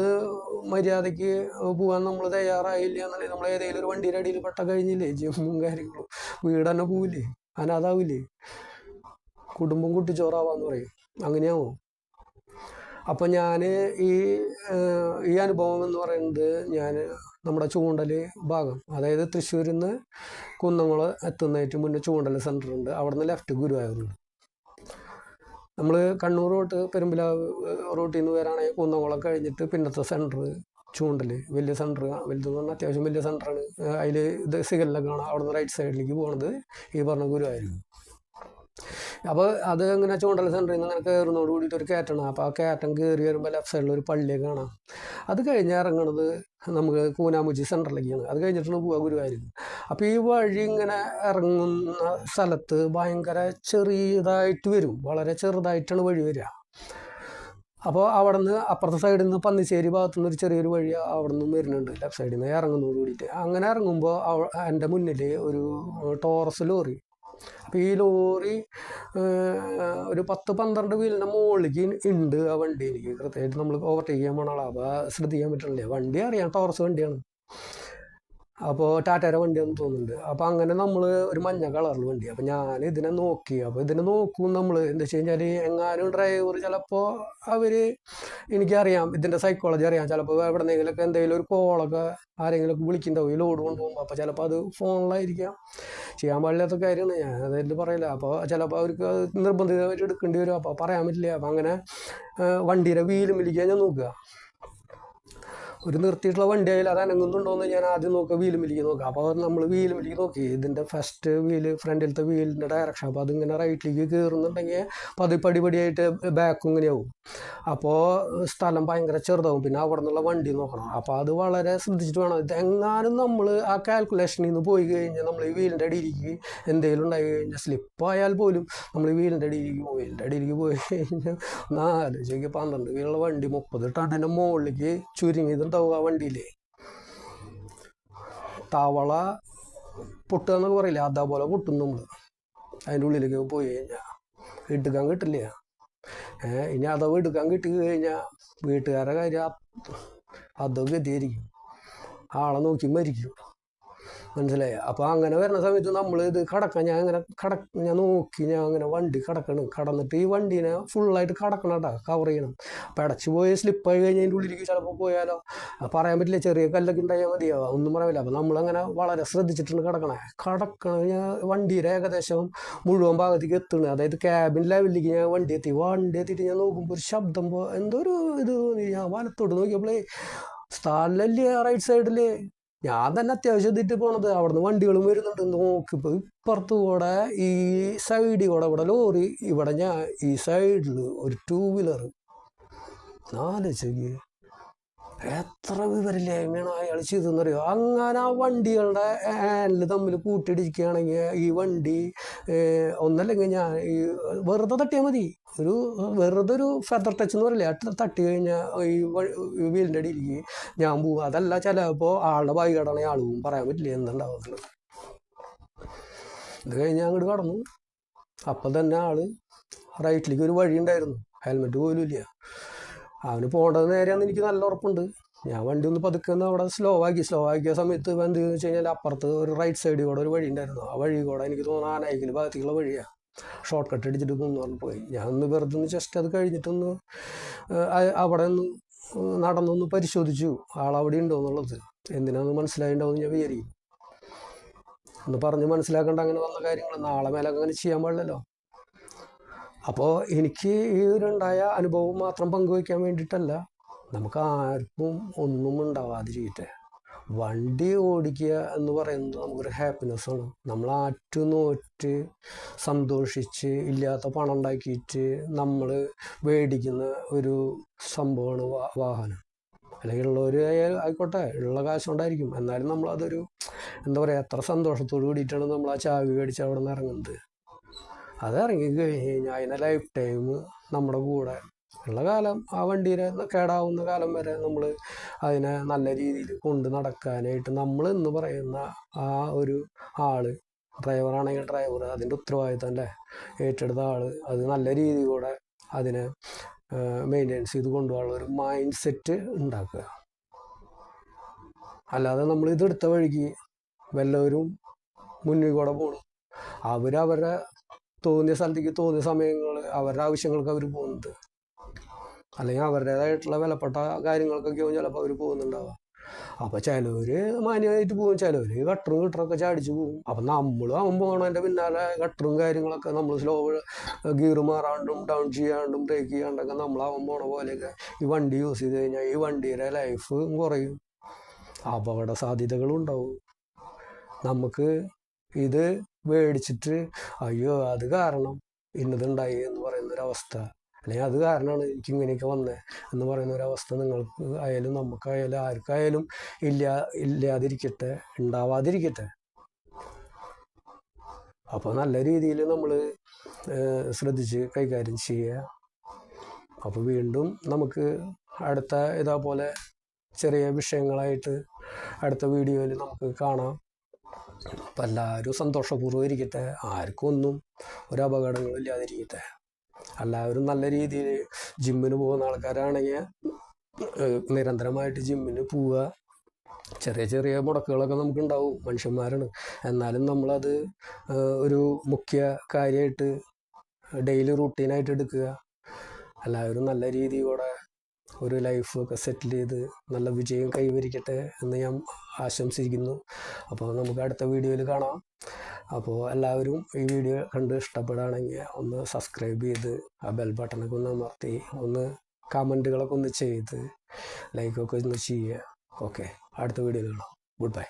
മര്യാദയ്ക്ക് പോകാൻ നമ്മൾ തയ്യാറായില്ല എന്നുണ്ടെങ്കിൽ നമ്മൾ ഏതെങ്കിലും ഒരു വണ്ടിയുടെ അടിയിൽ പെട്ട കഴിഞ്ഞില്ലേ, ജിമ്മും കാര്യങ്ങളും വീട് തന്നെ പോവില്ലേ, അനാഥാവില്ലേ, കുടുംബം കുട്ടിച്ചോറാവാന്ന് പറയും, അങ്ങനെയാവും. അപ്പം ഞാൻ ഈ അനുഭവം എന്ന് പറയുന്നത്, ഞാൻ നമ്മുടെ ചൂണ്ടൽ ഭാഗം, അതായത് തൃശ്ശൂരിൽ നിന്ന് കുന്നംകുളം എത്തുന്നതിന് മുന്നേ ചൂണ്ടൽ സെൻറ്റർ ഉണ്ട്, അവിടെ നിന്ന് ലെഫ്റ്റ് ഗുരുവായൂരുണ്ട്. നമ്മൾ കണ്ണൂർ റോട്ട് പെരുമ്പിലാവ് റൂട്ടിൽ നിന്ന് വരാണെങ്കിൽ കുന്നംകുളം കഴിഞ്ഞിട്ട് പിന്നത്തെ സെൻറ്റർ ചൂണ്ടൽ, വലിയ സെൻറ്റർ, വലുതെന്ന് പറഞ്ഞാൽ അത്യാവശ്യം വലിയ സെൻറ്ററാണ്. അതിൽ ഇത് സിഗലിലൊക്കെ കാണാം. അവിടെ നിന്ന് റൈറ്റ് സൈഡിലേക്ക് പോകുന്നത് ഈ പറഞ്ഞ ഗുരുവായൂർ. അപ്പോൾ അത് ഇങ്ങനെ ചൂണ്ടൽ സെൻറ്ററിൽ നിന്ന് അങ്ങനെ കയറുന്നതോട് കൂടിയിട്ട് ഒരു കയറ്റണം. അപ്പോൾ ആ കയറ്റം കയറി വരുമ്പോൾ ലെഫ്റ്റ് സൈഡിൽ ഒരു പള്ളിയൊക്കെ കാണാം. അത് കഴിഞ്ഞ് ഇറങ്ങണത് നമുക്ക് കൂനാമുച്ചി സെൻറ്ററിലേക്കാണ്. അത് കഴിഞ്ഞിട്ടാണ് പോവുക ഗുരുവായൂർ. അപ്പോൾ ഈ വഴി ഇങ്ങനെ ഇറങ്ങുന്ന സ്ഥലത്ത് ഭയങ്കര ചെറിയതായിട്ട് വരും, വളരെ ചെറുതായിട്ടാണ് വഴി വരിക. അപ്പോൾ അവിടെ നിന്ന് അപ്പുറത്തെ സൈഡിൽ നിന്ന് പന്നിശ്ശേരി ഭാഗത്തുനിന്ന് ഒരു ചെറിയൊരു വഴി അവിടെ നിന്നും വരുന്നുണ്ട്, ലെഫ്റ്റ് സൈഡിൽ നിന്ന് ഇറങ്ങുന്നതോട് കൂടിയിട്ട്. അങ്ങനെ ഇറങ്ങുമ്പോൾ എൻ്റെ മുന്നിൽ ഒരു ടോറസ് ലോറി. അപ്പോൾ ഈ ലോറി ഒരു 10-12 വീലിൻ്റെ മുകളിലേക്ക് ഉണ്ട് ആ വണ്ടി. എനിക്ക് കൃത്യമായിട്ട് നമ്മൾ ഓവർടേക്ക് ചെയ്യാൻ പോകണ ആളാണ്, അപ്പോൾ ശ്രദ്ധിക്കാൻ പറ്റണില്ല. വണ്ടി അറിയാം, ടോറസ് വണ്ടിയാണ്. അപ്പോൾ ടാറ്റയുടെ വണ്ടിയാണെന്ന് തോന്നുന്നുണ്ട്. അപ്പോൾ അങ്ങനെ നമ്മൾ ഒരു മഞ്ഞ കളറിൽ വണ്ടി. അപ്പോൾ ഞാൻ ഇതിനെ നോക്കി. അപ്പോൾ ഇതിനെ നോക്കും നമ്മൾ എന്താ വെച്ച് കഴിഞ്ഞാൽ, എങ്ങാനും ഡ്രൈവർ ചിലപ്പോൾ എനിക്കറിയാം, ഇതിൻ്റെ സൈക്കോളജി അറിയാം. ചിലപ്പോൾ എവിടെന്നെങ്കിലൊക്കെ എന്തെങ്കിലും ഒരു കോളൊക്കെ ആരെങ്കിലുമൊക്കെ വിളിക്കുന്നുണ്ടാവും ഈ ലോഡ് കൊണ്ടുപോകുമ്പോൾ. അപ്പോൾ ചിലപ്പോൾ അത് ഫോണിലായിരിക്കാം, ചെയ്യാൻ പാടില്ലാത്ത കാര്യമാണ്, ഞാൻ അതായത് പറയില്ല. അപ്പോൾ ചിലപ്പോൾ അവർക്ക് അത് നിർബന്ധിതമായിട്ട് എടുക്കേണ്ടി വരും, അപ്പോൾ പറയാൻ പറ്റില്ല. അപ്പോൾ അങ്ങനെ വണ്ടിയുടെ വീലും വലിക്കാൻ ഞാൻ നോക്കുക. ഒരു നിർത്തിയിട്ടുള്ള വണ്ടി ആയാലും അത് അനങ്ങുന്നുണ്ടോയെന്ന് ഞാൻ ആദ്യം നോക്കുക, വീലും വലിക്ക് നോക്കുക. അപ്പോൾ നമ്മൾ വീലും വലിക്ക് നോക്കി, ഇതിൻ്റെ ഫസ്റ്റ് വീല് ഫ്രണ്ടിലത്തെ വീലിൻ്റെ ഡയറക്ഷൻ. അപ്പോൾ അതിങ്ങനെ റൈറ്റിലേക്ക് കയറുന്നുണ്ടെങ്കിൽ പടിപടിയായിട്ട് ബാക്കും ഇങ്ങനെയാവും. അപ്പോൾ സ്ഥലം ഭയങ്കര ചെറുതാവും. പിന്നെ അവിടെ നിന്നുള്ള വണ്ടി നോക്കണം. അപ്പോൾ അത് വളരെ ശ്രദ്ധിച്ചിട്ട് വേണം. ഇതെങ്ങാനും നമ്മൾ ആ കാൽക്കുലേഷനിൽ നിന്ന് പോയി കഴിഞ്ഞാൽ, നമ്മൾ ഈ വീലിൻ്റെ അടിയിലേക്ക് എന്തെങ്കിലും ഉണ്ടായി കഴിഞ്ഞാൽ, സ്ലിപ്പായാൽ പോലും നമ്മൾ ഈ വീലിൻ്റെ അടിയിലേക്ക് പോകും. വീലിൻ്റെ അടിയിലേക്ക് പോയി കഴിഞ്ഞാൽ 4 12 വീലുള്ള വണ്ടി 30 ടണ്ണിൻ്റെ മുകളിലേക്ക് ചുരുങ്ങിയതുണ്ടാവും ആ വണ്ടിയിൽ. തവള പൊട്ടുക എന്നൊക്കെ പറയില്ല, അതേപോലെ പൊട്ടും നമ്മൾ അതിൻ്റെ ഉള്ളിലേക്ക് പോയി കഴിഞ്ഞാൽ. എടുക്കാൻ കിട്ടില്ല. ഇനി അഥവാ എടുക്കാൻ കിട്ടി കഴിഞ്ഞാൽ വീട്ടുകാരുടെ കാര്യം അതൊക്കെ ഗതിയായിരിക്കും, ആളെ നോക്കി മരിക്കും. മനസ്സിലായി. അപ്പോൾ അങ്ങനെ വരുന്ന സമയത്ത് നമ്മൾ ഇത് കടക്കാൻ ഞാൻ നോക്കി, ഞാൻ അങ്ങനെ വണ്ടി കടന്നിട്ട് ഈ വണ്ടീനെ ഫുള്ളായിട്ട് കടക്കണം കേട്ടോ, കവർ ചെയ്യണം. അപ്പോൾ അടച്ചു പോയി സ്ലിപ്പായി കഴിഞ്ഞ് അതിൻ്റെ ഉള്ളിലേക്ക് ചിലപ്പോൾ പോയാലോ പറയാൻ പറ്റില്ല, ചെറിയ കല്ലൊക്കെ ഉണ്ടായാൽ മതിയാവും, ഒന്നും പറയാനില്ല. അപ്പോൾ നമ്മളങ്ങനെ വളരെ ശ്രദ്ധിച്ചിട്ടുണ്ട് കടക്കണം. ഞാൻ വണ്ടിയുടെ ഏകദേശം മുഴുവൻ ഭാഗത്തേക്ക് എത്തുന്നത്, അതായത് ക്യാബിൻ ലെവലിലേക്ക് ഞാൻ വണ്ടി എത്തിയിട്ട് ഞാൻ നോക്കുമ്പോൾ ഒരു ശബ്ദം എന്തോ ഒരു ഇത് തോന്നി. ഞാൻ വലത്തോട്ട് നോക്കിയപ്പോഴേ സ്ഥലല്ലേ റൈറ്റ് സൈഡിൽ, ഞാൻ തന്നെ അത്യാവശ്യം എത്തിയിട്ട് പോണത്, അവിടുന്ന് വണ്ടികളും വരുന്നുണ്ട്. നോക്കിപ്പോൾ ഇപ്പുറത്ത് കൂടെ ഈ സൈഡിൽ കൂടെ ഇവിടെ ലോറി, ഇവിടെ ഞാൻ ഈ സൈഡിൽ ഒരു 2 വീലർ. ആലോചിക്ക് എത്ര വിവരമില്ലായ്മയാണ് അയാൾ ചെയ്തെന്നറിയോ. അങ്ങനെ ആ വണ്ടികളുടെ ഹാൻഡിൽ തമ്മിൽ കൂട്ടിയിടിക്കുകയാണെങ്കിൽ ഈ വണ്ടി ഒന്നല്ലെങ്കിൽ ഞാൻ ഈ വെറുതെ തട്ടിയാൽ മതി, വെറുതെ ഒരു ഫെദർ ടച്ച് എന്ന് പറയില്ല, തട്ടി കഴിഞ്ഞാൽ ഈ വീലിൻ്റെ അടിയിലേക്ക് ഞാൻ പോവും. അതല്ല ചിലപ്പോൾ ആളുടെ ബൈക്കാണെങ്കിൽ ആൾ പോവും, പറയാൻ പറ്റില്ല എന്തുണ്ടാവുന്നത്. ഇത് കഴിഞ്ഞ് അങ്ങോട്ട് കടന്നു. അപ്പം തന്നെ ആള് റൈറ്റിലേക്ക് ഒരു വഴി ഉണ്ടായിരുന്നു, ഹെൽമെറ്റ് പോലും ഇല്ല. അവന് പോകേണ്ടത് നേരെയാണെന്ന് എനിക്ക് നല്ല ഉറപ്പുണ്ട്. ഞാൻ വണ്ടി ഒന്ന് പതുക്കെ അവിടെ സ്ലോ ആക്കിയ സമയത്ത് എന്ത് വെച്ച് കഴിഞ്ഞാൽ അപ്പുറത്ത് ഒരു റൈറ്റ് സൈഡിൽ കൂടെ ഒരു വഴി ഉണ്ടായിരുന്നു. ആ വഴി കൂടെ എനിക്ക് തോന്നുന്നു ആനായിക്കൽ ഭാഗത്തേക്കുള്ള വഴിയാണ്, ഷോർട്ട് കട്ട് അടിച്ചിട്ട് പോകുന്നു പറഞ്ഞു പോയി. ഞാൻ ഒന്ന് വെറുതെ ഒന്ന് ജസ്റ്റ് അത് കഴിഞ്ഞിട്ടൊന്ന് അവിടെ ഒന്ന് നടന്നൊന്ന് പരിശോധിച്ചു ആളവിടെ ഉണ്ടോ എന്നുള്ളത്. എന്തിനാന്ന് മനസ്സിലായിണ്ടാവും ഞാൻ വിചാരിക്കും. ഒന്ന് പറഞ്ഞ് മനസ്സിലാക്കേണ്ട അങ്ങനെ വന്ന കാര്യങ്ങൾ നാളെ മേലെ അങ്ങനെ ചെയ്യാൻ പാടില്ലല്ലോ. അപ്പോൾ എനിക്ക് ഈ ഉണ്ടായ അനുഭവം മാത്രം പങ്കുവയ്ക്കാൻ വേണ്ടിയിട്ടല്ല, നമുക്ക് ആർക്കും ഒന്നും ഉണ്ടാവാതിരിക്കട്ടെ. വണ്ടി ഓടിക്കുക എന്ന് പറയുന്നത് നമുക്കൊരു ഹാപ്പിനെസ്സാണ്. നമ്മൾ ആറ്റുനോറ്റ് സന്തോഷിച്ച് ഇല്ലാത്ത പണം ഉണ്ടാക്കിയിട്ട് നമ്മൾ മേടിക്കുന്ന ഒരു സംഭവമാണ് വാഹനം. അല്ലെങ്കിൽ ഉള്ളവർ ആയിക്കോട്ടെ, ഉള്ള കാശ് കൊണ്ടായിരിക്കും, എന്നാലും നമ്മളതൊരു എന്താ പറയുക, എത്ര സന്തോഷത്തോട് കൂടിയിട്ടാണ് നമ്മൾ ആ ചാവി മേടിച്ച് അവിടെ നിന്ന് ഇറങ്ങുന്നത്. അത് ഇറങ്ങി കഴിഞ്ഞാൽ അതിനെ ലൈഫ് ടൈം നമ്മുടെ കൂടെ ഉള്ള കാലം, ആ വണ്ടിയുടെ കേടാവുന്ന കാലം വരെ നമ്മൾ അതിനെ നല്ല രീതിയിൽ കൊണ്ട് നടക്കാനായിട്ട് നമ്മൾ എന്ന് പറയുന്ന ആ ഒരു ആള്, ഡ്രൈവറാണെങ്കിൽ ഡ്രൈവർ, അതിൻ്റെ ഉത്തരവാദിത്തം അല്ലേ ഏറ്റെടുത്ത ആള്, അത് നല്ല രീതിയിലൂടെ അതിനെ മെയിൻ്റെനൻസ് ചെയ്ത് കൊണ്ടുപോകാനുള്ള ഒരു മൈൻഡ് സെറ്റ് ഉണ്ടാക്കുക. അല്ലാതെ നമ്മൾ ഇതെടുത്ത വഴിക്ക് വല്ലവരും മുന്നിൽ കൂടെ പോകണം, അവരവരുടെ തോന്നിയ സ്ഥലത്തേക്ക് തോന്നിയ സമയങ്ങൾ അവരുടെ ആവശ്യങ്ങൾക്ക് അവർ പോകുന്നുണ്ട്, അല്ലെങ്കിൽ അവരുടേതായിട്ടുള്ള വിലപ്പെട്ട കാര്യങ്ങൾക്കൊക്കെ ചിലപ്പോൾ അവർ പോകുന്നുണ്ടാവുക. അപ്പോൾ ചിലവർ മാന്യമായിട്ട് പോകും, ചിലവർ ഗട്ടറൊക്കെ ചാടിച്ച് പോകും. അപ്പം അവൻ പോകണതിൻ്റെ പിന്നാലെ ഗട്ടറും കാര്യങ്ങളൊക്കെ നമ്മൾ സ്ലോ ഗിയർ മാറാണ്ടും ഡൗൺ ചെയ്യാണ്ടും ബ്രേക്ക് ചെയ്യാണ്ടൊക്കെ അവൻ പോണ പോലെയൊക്കെ ഈ വണ്ടി യൂസ് ചെയ്ത് കഴിഞ്ഞാൽ ഈ വണ്ടിയുടെ ലൈഫ് കുറയും, അപകട സാധ്യതകളും ഉണ്ടാവും. നമുക്ക് ഇത് മേടിച്ചിട്ട് അയ്യോ അത് കാരണം ഇന്നതുണ്ടായി എന്ന് പറയുന്നൊരവസ്ഥ, അല്ലെങ്കിൽ അത് കാരണമാണ് എനിക്ക് ഇങ്ങനെയൊക്കെ വന്നത് എന്ന് പറയുന്നൊരവസ്ഥ നിങ്ങൾക്ക് ആയാലും നമുക്കായാലും ആർക്കായാലും ഇല്ലാതിരിക്കട്ടെ, ഉണ്ടാവാതിരിക്കട്ടെ. അപ്പോൾ നല്ല രീതിയിൽ നമ്മൾ ശ്രദ്ധിച്ച് കൈകാര്യം ചെയ്യുക. അപ്പോൾ വീണ്ടും നമുക്ക് അടുത്ത ഇതേപോലെ ചെറിയ വിഷയങ്ങളായിട്ട് അടുത്ത വീഡിയോയിൽ നമുക്ക് കാണാം. അപ്പം എല്ലാവരും സന്തോഷപൂർവ്വം ഇരിക്കട്ടെ, ആർക്കും ഒന്നും ഒരു അപകടങ്ങളും ഇല്ലാതിരിക്കട്ടെ. എല്ലാവരും നല്ല രീതിയിൽ ജിമ്മിന് പോകുന്ന ആൾക്കാരാണെങ്കിൽ നിരന്തരമായിട്ട് ജിമ്മിന് പോവുക. ചെറിയ ചെറിയ മുടക്കുകളൊക്കെ നമുക്കുണ്ടാവും, മനുഷ്യന്മാരാണ്, എന്നാലും നമ്മളത് ഒരു മുഖ്യ കാര്യമായിട്ട് ഡെയിലി റൂട്ടീനായിട്ട് എടുക്കുക. എല്ലാവരും നല്ല രീതിയോടെ ഒരു ലൈഫൊക്കെ സെറ്റിൽ ചെയ്ത് നല്ല വിജയം കൈവരിക്കട്ടെ എന്ന് ഞാൻ ആശംസിക്കുന്നു. അപ്പോൾ നമുക്ക് അടുത്ത വീഡിയോയിൽ കാണാം. അപ്പോൾ എല്ലാവരും ഈ വീഡിയോ കണ്ട് ഇഷ്ടപ്പെടുകയാണെങ്കിൽ ഒന്ന് സബ്സ്ക്രൈബ് ചെയ്ത് ആ ബെൽ ബട്ടണൊക്കെ ഒന്ന് അമർത്തി ഒന്ന് കമൻറ്റുകളൊക്കെ ഒന്ന് ചെയ്ത് ലൈക്കൊക്കെ ഒന്ന് ചെയ്യുക. ഓക്കെ, അടുത്ത വീഡിയോയിൽ കാണാം. Good bye.